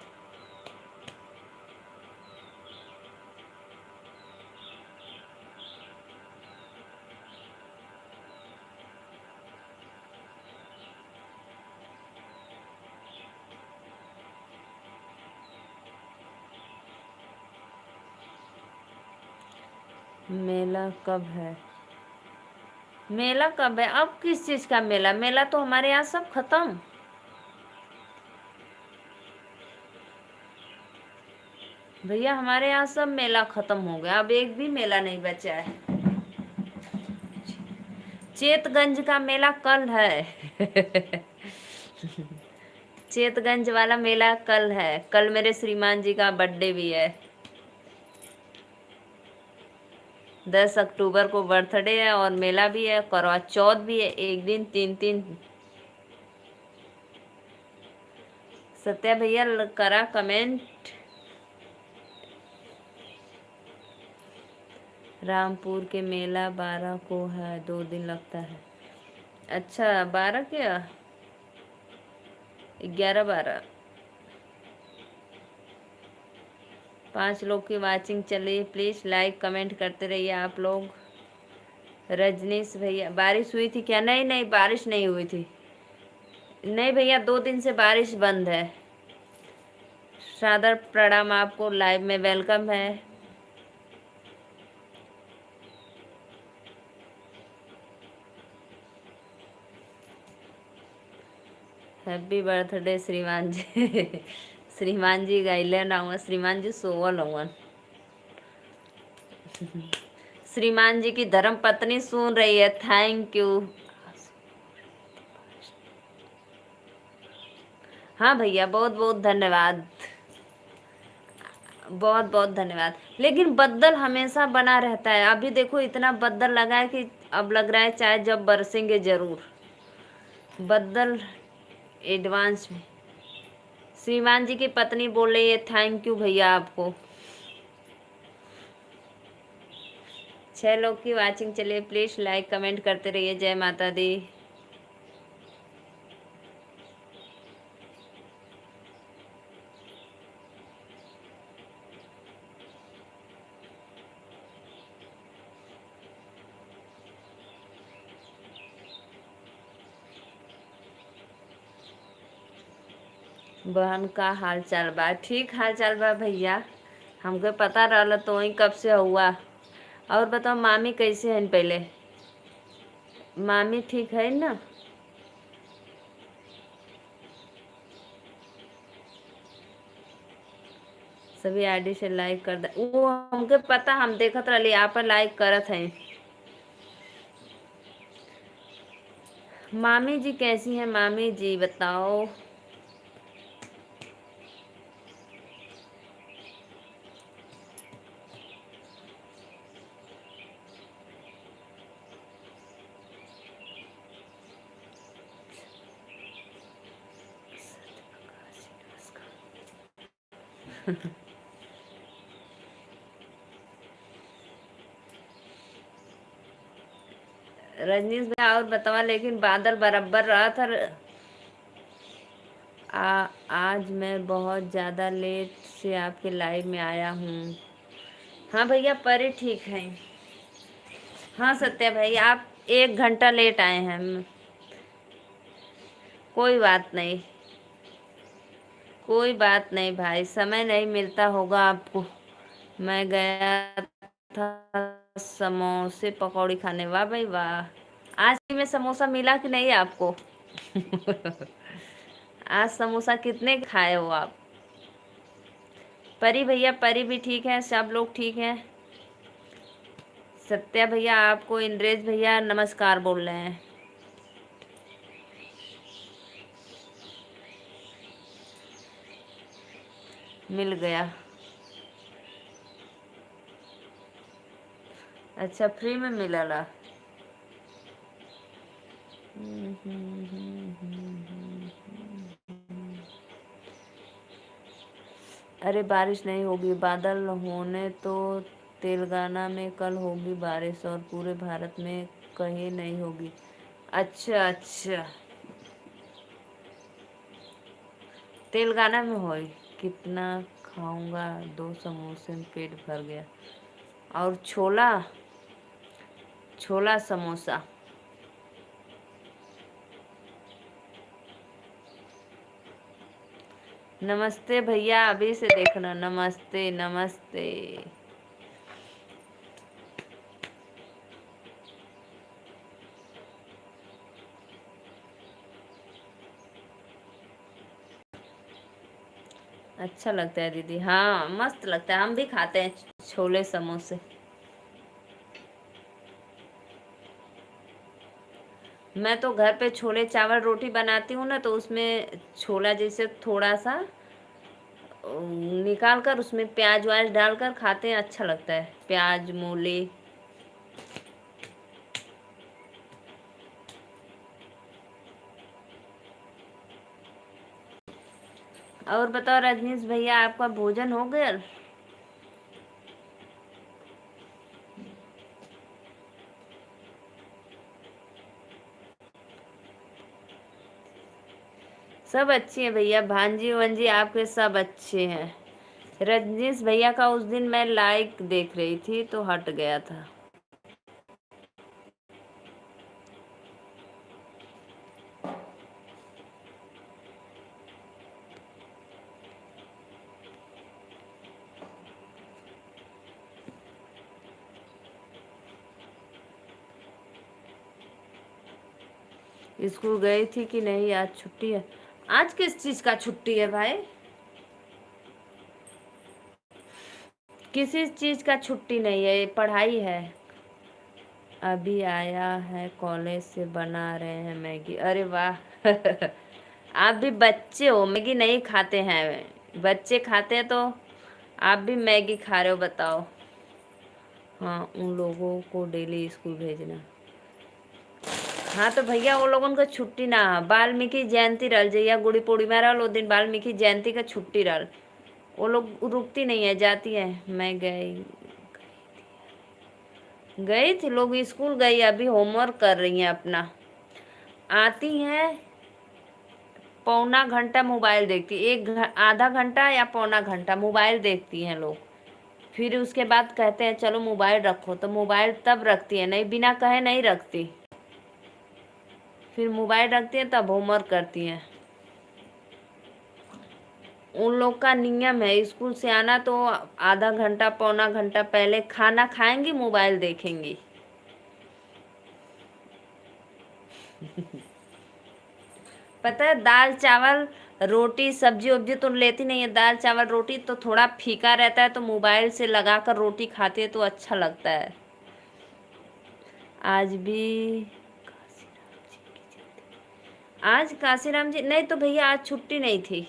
मेला कब है? मेला कब है? अब किस चीज़ का मेला? मेला तो हमारे यहाँ सब खत्म। भैया हमारे यहाँ सब मेला खत्म हो गया, अब एक भी मेला नहीं बचा है। चेतगंज का मेला कल है। चेतगंज वाला मेला कल है। कल मेरे श्रीमान जी का बर्थडे भी है। 10 अक्टूबर को बर्थडे है और मेला भी है, करवा चौथ भी है, एक दिन 3 3। सत्या भैया करा कमेंट। रामपुर के मेला 12 को है, 2 दिन लगता है। अच्छा 12 क्या? 11 12। 5 लोग की वाचिंग चल रही है, प्लीज़ लाइक कमेंट करते रहिए आप लोग। रजनीश भैया बारिश हुई थी क्या? नहीं नहीं बारिश नहीं हुई थी। नहीं भैया 2 दिन से बारिश बंद है। सादर प्रणाम आपको, लाइव में वेलकम है। हैप्पी बर्थडे श्रीमान जी। श्रीमान जी गैले ना हुआ, श्रीमान जी सोवल हुआ। श्रीमान जी की धर्म पत्नी सुन रही है, थैंक यू। हाँ भैया, बहुत बहुत धन्यवाद, बहुत बहुत धन्यवाद। लेकिन बदल हमेशा बना रहता है। अभी देखो इतना बदल लगा है कि अब लग रहा है चाहे जब बरसेंगे जरूर बदल। एडवांस में श्रीमान जी की पत्नी बोल रही है, थैंक यू भैया आपको। 6 लोग की वाचिंग चलिए, प्लीज लाइक कमेंट करते रहिए। जय माता दी। बहन का हाल चाल बा? ठीक हाल चाल बा भैया, हमको पता रहल तो वही कब से हुआ। और बताओ मामी कैसे हैं? पहले मामी ठीक है ना? सभी आईडी से लाइक कर दे। वो हमके पता, हम देखत रहली आप लाइक करत हैं। मामी जी कैसी हैं? मामी जी बताओ। रजनीश भाई और बतावा, लेकिन बादल बराबर रहा था। आज मैं बहुत ज़्यादा लेट से आपके लाइव में आया हूँ। हाँ भैया, परी ठीक है। हाँ सत्या भाई, आप 1 घंटा लेट आए हैं। कोई बात नहीं, कोई बात नहीं भाई, समय नहीं मिलता होगा आपको। मैं गया था समोसे पकौड़ी खाने। वाह भाई वाह, आज में समोसा मिला कि नहीं आपको? आज समोसा कितने खाए हो आप? परी भैया, परी भी ठीक है, सब लोग ठीक हैं। सत्या भैया आपको इंद्रेश भैया नमस्कार बोल रहे हैं। मिल गया? अच्छा, फ्री में मिलला। अरे बारिश नहीं होगी, बादल होने तो तेलंगाना में कल होगी बारिश और पूरे भारत में कहीं नहीं होगी। अच्छा अच्छा, तेलंगाना में हो। कितना खाऊंगा, 2 समोसे में पेट भर गया। और छोला, छोला समोसा। नमस्ते भैया, अभी से देखना। नमस्ते नमस्ते। अच्छा लगता है दीदी? हाँ मस्त लगता है, हम भी खाते हैं छोले समोसे। मैं तो घर पे छोले चावल रोटी बनाती हूँ ना, तो उसमें छोला जैसे थोड़ा सा निकाल कर उसमें प्याज व्याज डालकर खाते हैं, अच्छा लगता है। प्याज मूली। और बताओ रजनीश भैया, आपका भोजन हो गया? सब अच्छी हैं भैया, भांजी वंजी आपके सब अच्छे हैं। रजनीश भैया का उस दिन मैं लाइक देख रही थी तो हट गया था। स्कूल गई थी कि नहीं? आज छुट्टी है। आज किस चीज का छुट्टी है भाई? किसी चीज़ का छुट्टी नहीं है, ये पढ़ाई है। अभी आया है कॉलेज से, बना रहे हैं मैगी। अरे वाह आप भी बच्चे हो, मैगी नहीं खाते हैं? बच्चे खाते हैं तो आप भी मैगी खा रहे हो, बताओ। हाँ, उन लोगों को डेली स्कूल भेजना। हाँ तो भैया वो लोगन को छुट्टी ना, वाल्मीकि जयंती रल जइया, गुड़ी पूर्णिमा रल, वो दिन वाल्मीकि जयंती का छुट्टी रल। वो लोग रुकती नहीं है, जाती है। मैं गई थी, लोग स्कूल गई, अभी होमवर्क कर रही हैं अपना। आती हैं, पौना घंटा मोबाइल देखती, आधा घंटा या पौना घंटा मोबाइल देखती हैं लोग। फिर उसके बाद कहते हैं चलो मोबाइल रखो, तो मोबाइल तब रखती है, नहीं बिना कहे नहीं रखती। फिर मोबाइल रखती हैं तब होमवर्क करती हैं। उन लोग का नियम है, स्कूल से आना तो आधा घंटा पौना घंटा पहले खाना खाएंगी, मोबाइल देखेंगी। पता है, दाल चावल रोटी सब्जी वब्जी तो लेती नहीं है, दाल चावल रोटी तो थोड़ा फीका रहता है, तो मोबाइल से लगाकर रोटी खाती है तो अच्छा लगता है। आज भी आज काशीराम जी नहीं, तो भैया आज छुट्टी नहीं थी।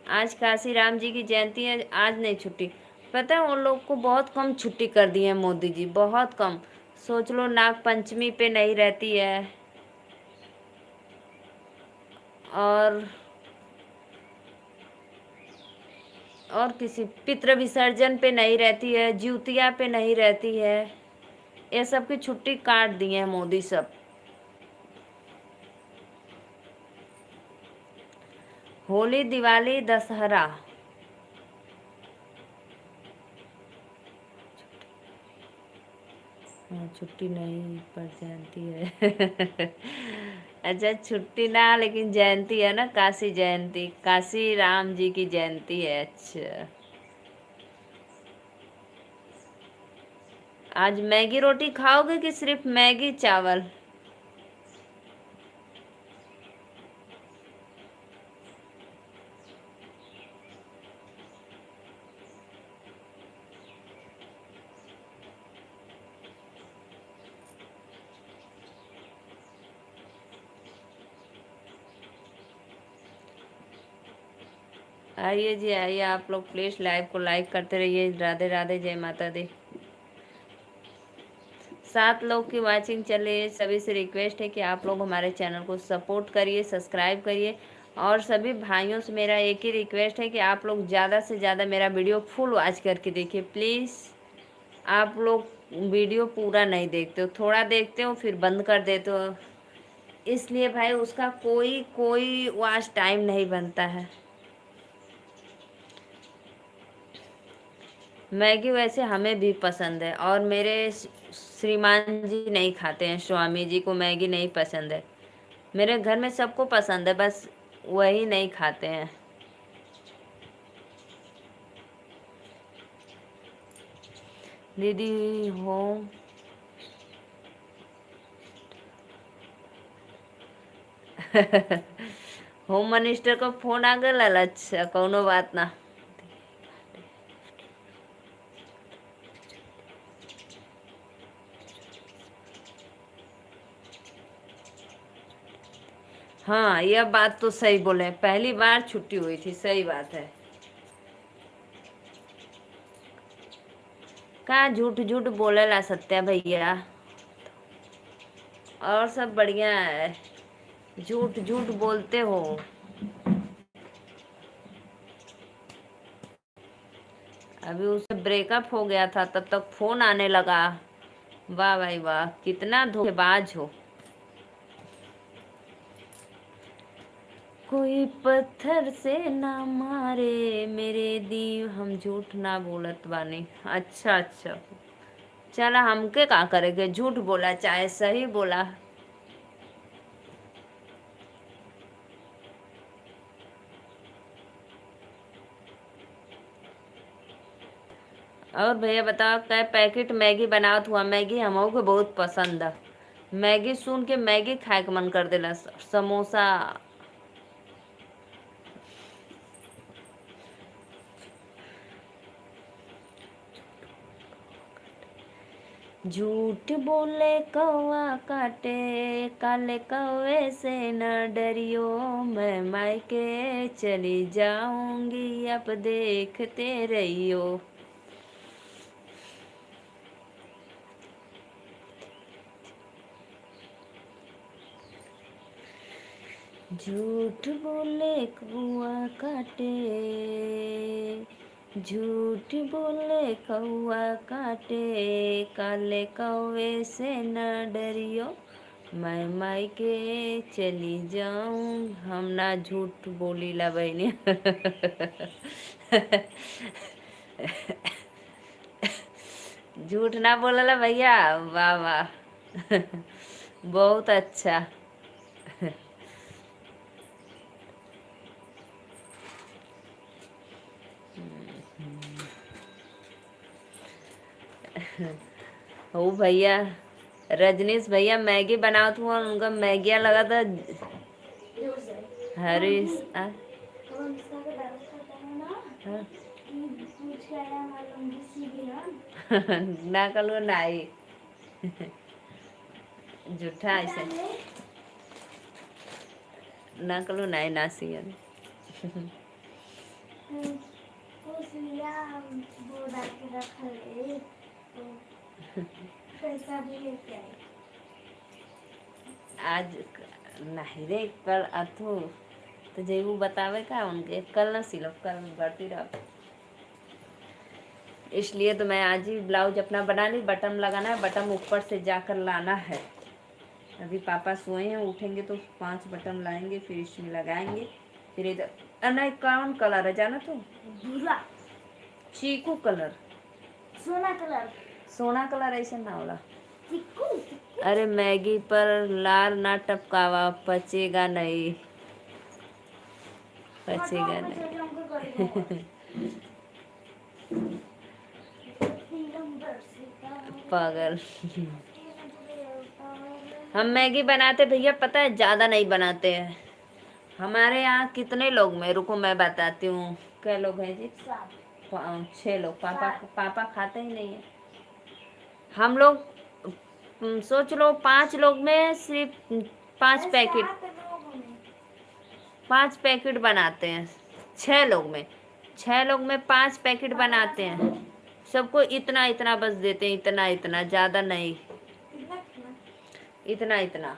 आज काशीराम जी की जयंती है, आज नहीं छुट्टी। पता है उन लोग को बहुत कम छुट्टी कर दी है मोदी जी, बहुत कम। सोच लो, नाग पंचमी पे नहीं रहती है, और किसी पितृ विसर्जन पे नहीं रहती है, ज्योतिया पे नहीं रहती है। ये सब की छुट्टी काट दी है मोदी सब। होली दिवाली दशहरा छुट्टी नहीं पर जयंती है अच्छा छुट्टी ना, लेकिन जयंती है ना, काशी जयंती, काशी राम जी की जयंती है। अच्छा, आज मैगी रोटी खाओगे कि सिर्फ मैगी चावल? आइए जी आइए, आप लोग प्लीज़ लाइव को लाइक करते रहिए। राधे राधे, जय माता दी। 7 लोग की वाचिंग चल रही है। सभी से रिक्वेस्ट है कि आप लोग हमारे चैनल को सपोर्ट करिए, सब्सक्राइब करिए। और सभी भाइयों से मेरा एक ही रिक्वेस्ट है कि आप लोग ज़्यादा से ज़्यादा मेरा वीडियो फुल वॉच करके देखिए प्लीज़। आप लोग वीडियो पूरा नहीं देखते हो, थोड़ा देखते हो फिर बंद कर देते हो, इसलिए भाई उसका कोई कोई वॉच टाइम नहीं बनता है। मैगी वैसे हमें भी पसंद है, और मेरे श्रीमान जी नहीं खाते हैं, स्वामी जी को मैगी नहीं पसंद है। मेरे घर में सबको पसंद है, बस वही नहीं खाते हैं। दीदी हो होम मिनिस्टर को फोन आ गल, अच्छा कोनो बात ना। हाँ, यह बात तो सही बोले, पहली बार छुट्टी हुई थी, सही बात है। कहाँ झूठ झूठ बोलेला सत्या भैया, और सब बढ़िया है। झूठ झूठ बोलते हो। अभी उससे ब्रेकअप हो गया था, तब तक फोन आने लगा। वाह भाई वाह, कितना धोखेबाज हो। कोई पत्थर से ना मारे मेरे दीव, हम झूठ ना बोलत बानी। अच्छा अच्छा, चला हमके का करेगे, झूठ बोला चाहे सही बोला। और भैया बताओ, क्या पैकेट मैगी बनावत हुआ? मैगी हमको के बहुत पसंद है। मैगी सुन के मैगी खाए के मन कर देला, समोसा। झूठ बोले कौवा काटे, काले कौवे से न डरियो, मैं मायके चली जाऊंगी अब देखते रहियो। झूठ बोले कौआ काटे, झूठ बोले कौआ काटे, काले कौवे से न डरियो, मैं मायके चली जाऊं। हम ना झूठ बोली ला बहनी। झूठ ना बोलला भैया, वाह वाह। बहुत अच्छा। ओ भैया, रजनीश भैया मैगी बनाओ तो उनका मैगिया लगा था हरीश। ना कल नाई झूठा ऐसे ना कलो नाई नासी आज नहीं रे, कल अथु तो जेबू बतावे का उनके, कल ना सिलो, कल बढ़ती रहो। इसलिए तो मैं आज ही ब्लाउज अपना बना ली। बटन लगाना है, बटन ऊपर से जाकर लाना है। अभी पापा सोए हैं, उठेंगे तो 5 बटन लाएंगे, फिर इसमें लगाएंगे। फिर इधर नहीं, कौन कलर है जाना तो? भूरा, चीकू कलर, सोना कलर, सोना कलर ऐसे ना होला। चिक्कू, अरे मैगी पर लाल ना टपकावा, पचेगा नहीं, पचेगा नहीं। पागल। हम मैगी बनाते भैया, पता है ज्यादा नहीं बनाते हैं। हमारे यहाँ कितने लोग में, रुको मैं बताती हूँ। क्या लोग हैं जी? 6 लोग। पापा खाते ही नहीं है। हम लोग सोच लो 5 लोग में सिर्फ 5 पैकेट बनाते हैं। 6 लोग में, 6 लोग में 5 पैकेट बनाते हैं। सबको इतना इतना बस देते हैं, इतना इतना, ज्यादा नहीं, इतना इतना।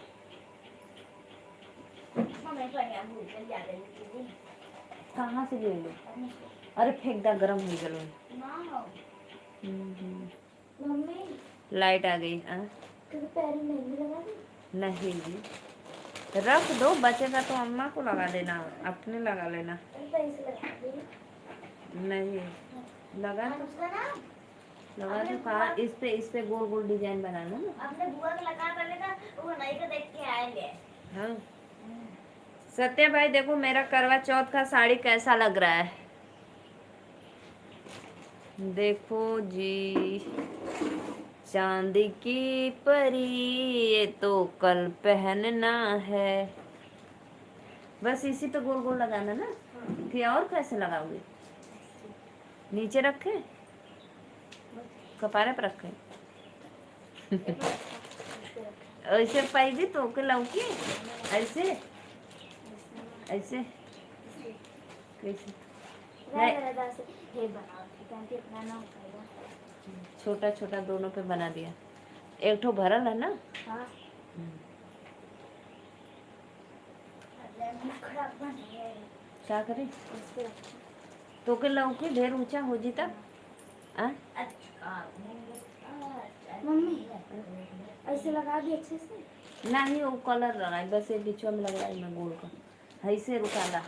कहाँ से ले लो? अरे फेंक दा, गरम हो गलो। लाइट आ गई। नहीं जी, रख दो, बचेगा तो अम्मा को लगा देना, अपने लगा लेना। नहीं लगा तो कहा, इस पे गोल गोल डिजाइन बनाना ना। अपने बुआ को लगा कर लेना, वो नहीं तो देख के आएंगे। हाँ सत्या भाई, देखो मेरा करवा चौथ का साड़ी कैसा लग रहा है, देखो जी। चांदी की परी, ये तो कल पहनना है। बस इसी पे गोल गोल लगाना ना। कि और कैसे लगाओगे? नीचे रखे, कपारे पर रखे, ऐसे पाइबी तो के लौकी, ऐसे ऐसे कैसे? छोटा छोटा दोनों पे बना दिया। एक ठो भरल है ना। हाँ। क्या करे तो के लौकी ढेर ऊंचा हो जी तब। मम्मी ऐसे लगा दी अच्छे से। नहीं वो कलर लगाई, बस ये बीच में लगाई मैं गोल का, ऐसे रुकाला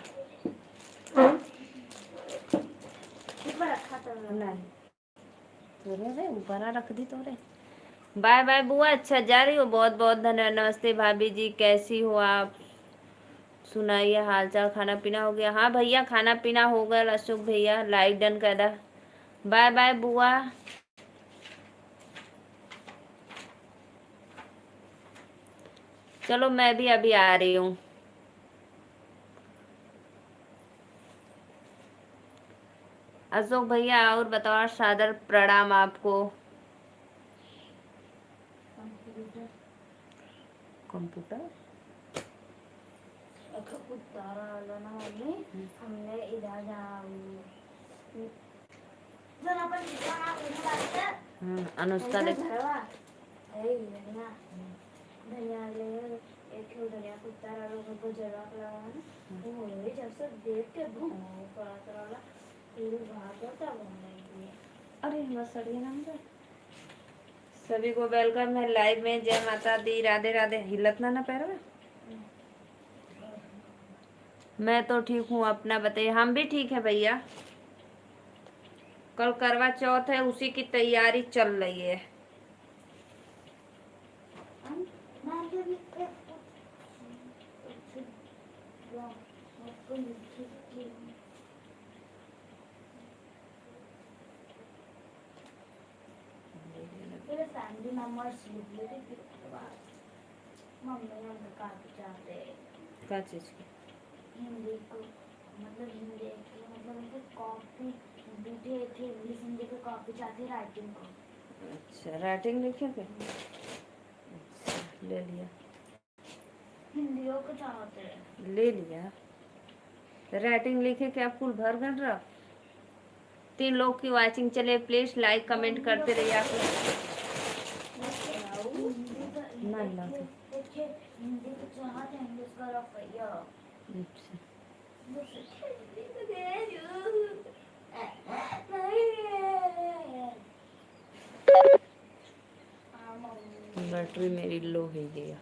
ऊपर रखा था नहीं तोरे रे, ऊपर रख दी तोरे। बाय बाय बुआ, अच्छा जा रही हो? बहुत बहुत धन्यवाद। नमस्ते भाभी जी, कैसी हो आप? सुनाइए हालचाल, खाना पीना हो गया? हाँ भैया खाना पीना हो गया। अशोक भैया लाइक डन कर दा। बाय बाय बुआ। चलो मैं भी अभी आ रही हूँ। अशोक भैया और बताओ, सादर प्रणाम आपको। कंप्यूटर एक उतारा वाला ना मम्मी हमने इधर जरा अपन जितना अनुष्का देख धरवा ए धनिया धनिया ले एक धनिया को उतारा वाला को जरा लगा ना वो होए जब से देख के भूख पड़ा वाला पूरी भात होता बनाएगी। अरे मसड़िया नाम दे। सभी को वेलकम है लाइव में। जय माता दी, राधे राधे। हिलत ना पैर में। मैं तो ठीक हूँ, अपना बताइए। हम भी ठीक है भैया। कल करवा चौथ है, उसी की तैयारी चल रही है। मेरे फैमिली मेंबर्स लिखते मम्मी हम काफी चाहते क्या चीज की? हिंदी को मतलब हिंदी मतलब उनको कॉपी बीटे थे इंग्लिश हिंदी को कॉपी चाहते राइटिंग को। अच्छा, राइटिंग लिखे थे। अच्छा, ले लिया। हिंदियों को चाहते हैं, ले लिया। राइटिंग लिखे क्या फुल भर गन रहा। 3 लोग की वाचिंग चले, प्लीज लाइक कमेंट करते रहिए आप लोग। हिंदी को चाहते हैं इंग्लिश का रवैया। अच्छा, बैटरी मेरी लो हो गया।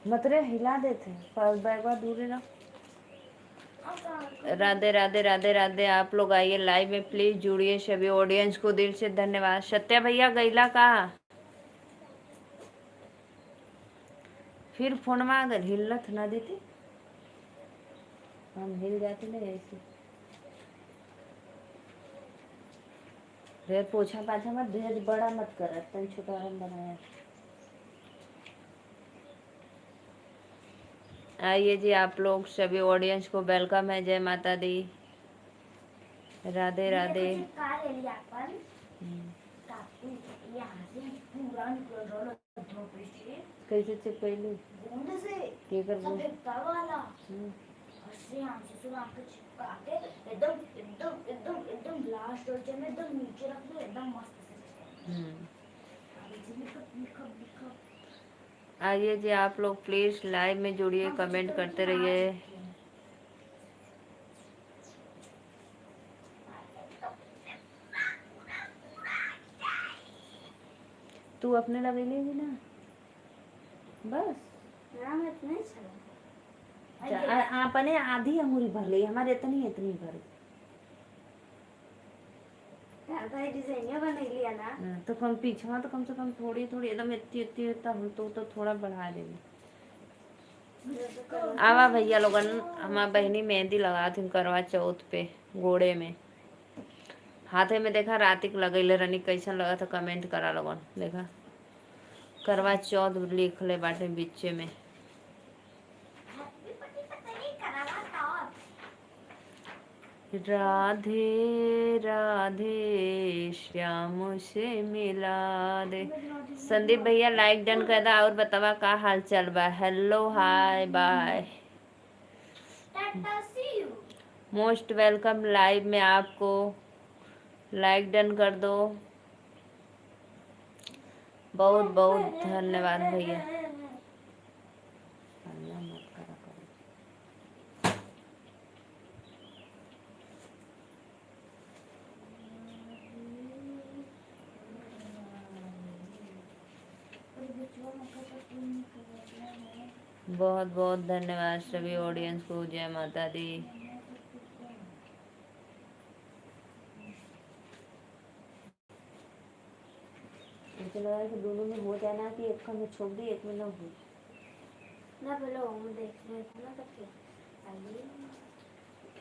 मतरे हिला देते पास बैग दूर रहा। राधे राधे राधे राधे। आप लोग आइए लाइव में, प्लीज जुड़िए। सभी ऑडियंस को दिल से धन्यवाद। सत्या भैया गैला कहा फिर फोन में अगर हिलत ना देती हम हिल जाते ना ऐसे। ढेर पोछा पाछा मत, ढेर बड़ा मत कर, तन छोटा रंग बनाया। आइए जी, आप लोग सभी ऑडियंस को वेलकम है। जय माता दी, राधे राधे। कैसे चेक कर ली? के कर ली? एकदम एकदम एकदम एकदम लास्ट दर्जे में एकदम नीचे रख दो, एकदम मस्त से। आइए जी, आप लोग प्लीज लाइव में जुड़िए, कमेंट करते रहिए। तू अपने लगे लेगी ना बस। आपने आधी अंगूरी भर ली, हमारे इतनी इतनी भर। तो कम पीछे तो कम से कम थोड़ी थोड़ी एकदम इतनी इतनी हम तो थोड़ा बढ़ा देंगे। आवा भैया लोगन, हमारा बहनी मेहंदी लगा थी करवा चौथ पे गोड़े में, हाथे में देखा रातिक लगैले रनी। कैसा लगा था कमेंट करा लोगन। देखा करवा चौथ लिख ले बाटे बीचे में। राधे राधे श्याम से मिला दे। संदीप भैया लाइक डन कर दा और बतावा का हाल चल बा। Hello hi bye, most welcome live में। आपको लाइक डन कर दो। बहुत बहुत धन्यवाद भैया। बहुत बहुत धन्यवाद सभी ऑडियंस को। जय माता दी। मुझे लगा कि दोनों में हो जाना कि एक में छोड़ दी एक में ना हो ना। पहले हम देख रहे थे ना तब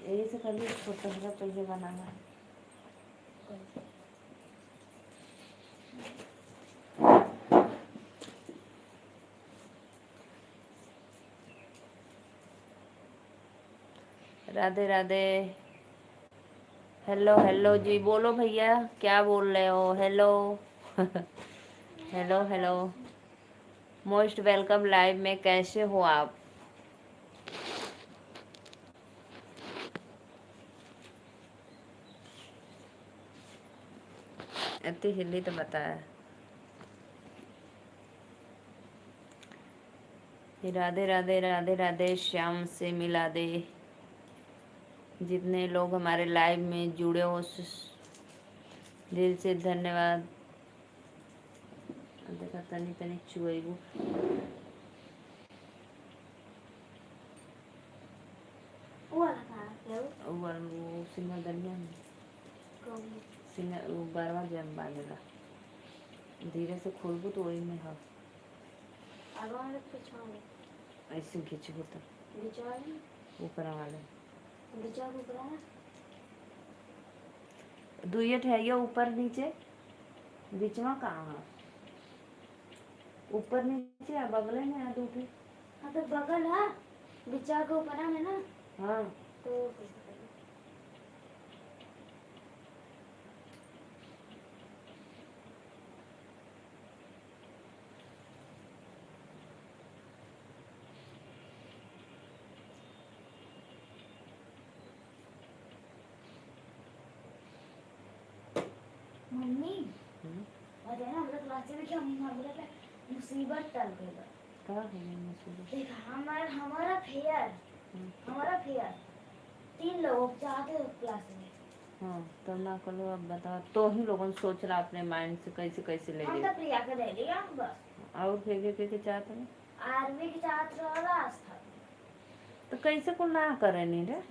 यही से कभी छोटा सा पहले बनाना। राधे राधे। हेलो हेलो जी, बोलो भैया क्या बोल रहे हो। Hello hello hello. Most welcome live में। कैसे हो आप? इतनी हिंदी तो बताया। राधे राधे राधे राधे, श्याम से मिला दे। जितने लोग हमारे लाइव में जुड़े हो दिल से धन्यवाद। देखा तनी तनी चुएगू वो सिंगल दनिया में सिंगल वो बारवा जम बांधेला। धीरे से खोलबू तो वही में है। ऐसे खींचबू तो ऊपर वाले दुइये है ऊपर नीचे बीच में कहाँ है? ऊपर नीचे है बगल में है दो। हाँ तो बगल है बिचा के ऊपर है ना। हाँ तो मम्मी अरे ना हम लोग क्लास में क्या बोला था मुसीबत टल गई। क्या है मुसीबत? देख हमारा फेयर 3 लोग चाहते हो क्लास में। हाँ तब ना कर लो। अब बताओ तो ही लोगों ने सोच रहा अपने माइंड से कैसे कैसे ले हम ले। तो प्रिया के ले लिया बस। और के चाहते हैं आर्मी की चाहत रहा था तो कैसे को ना करे नहीं रे।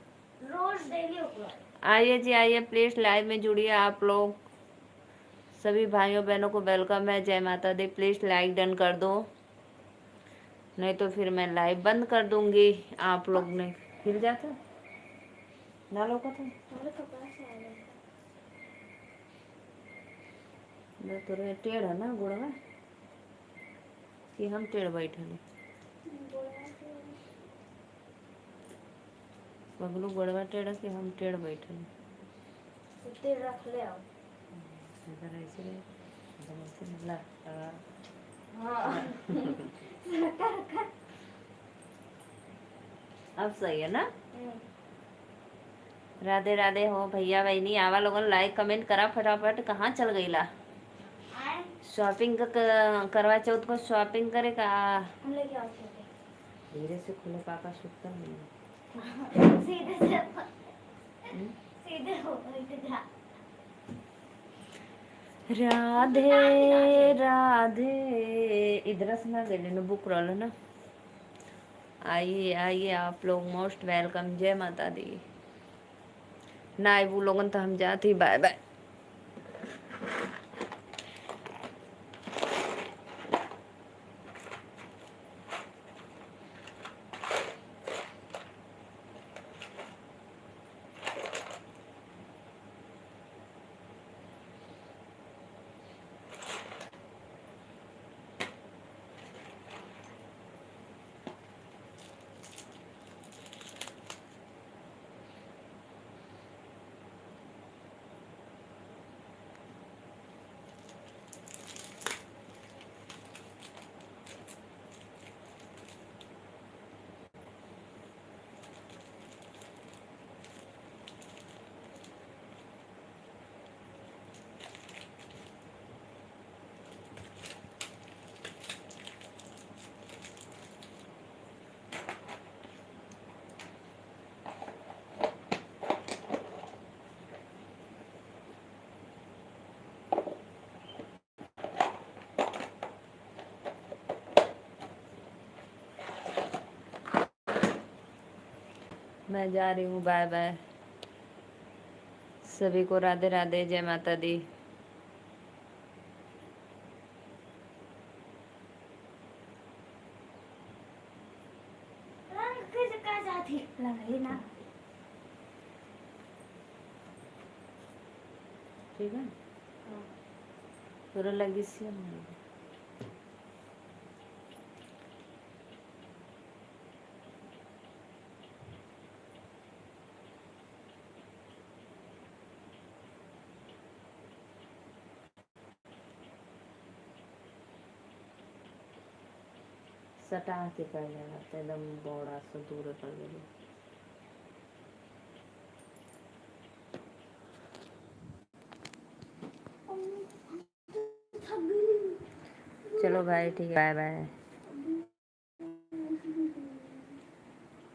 रोज डेली होगा। आइए जी आइए, प्लीज लाइव में जुड़िए आप लोग। सभी भाइयों बहनों को वेलकम है। जय माता दी। प्लीज लाइक डन कर दो, नहीं तो फिर मैं लाइव बंद कर दूंगी। आप लोग ने हिल जाते ना लोग थे तो टेढ़ है ना गुड़वा कि हम टेढ़ बैठे पगलू गुड़वा टेढ़ कि हम टेढ़ बैठे रख ले आओ। अब सही है ना? राधे राधे हो भैया बहनी। आवा लोगन लाइक कमेंट करा फटाफट। कहाँ चल गई ला? शॉपिंग करवा चौथ को शॉपिंग करे का? धीरे से खुले पापा सुतता नहीं। सीधे हो राधे राधे। इधर से ना गए बुक रोल ना। आइए आइए आप लोग, मोस्ट वेलकम। जय माता दी। ना वो लोगन तो हम जाती। Bye bye. मैं जा रही हूँ। Bye bye. सभी को राधे राधे। जय माता दी। ठीक है पूरा लगी सी सटा के पहले रहते एकदम बड़ा सा दूर कर देंगे। चलो भाई ठीक है, बाय बाय।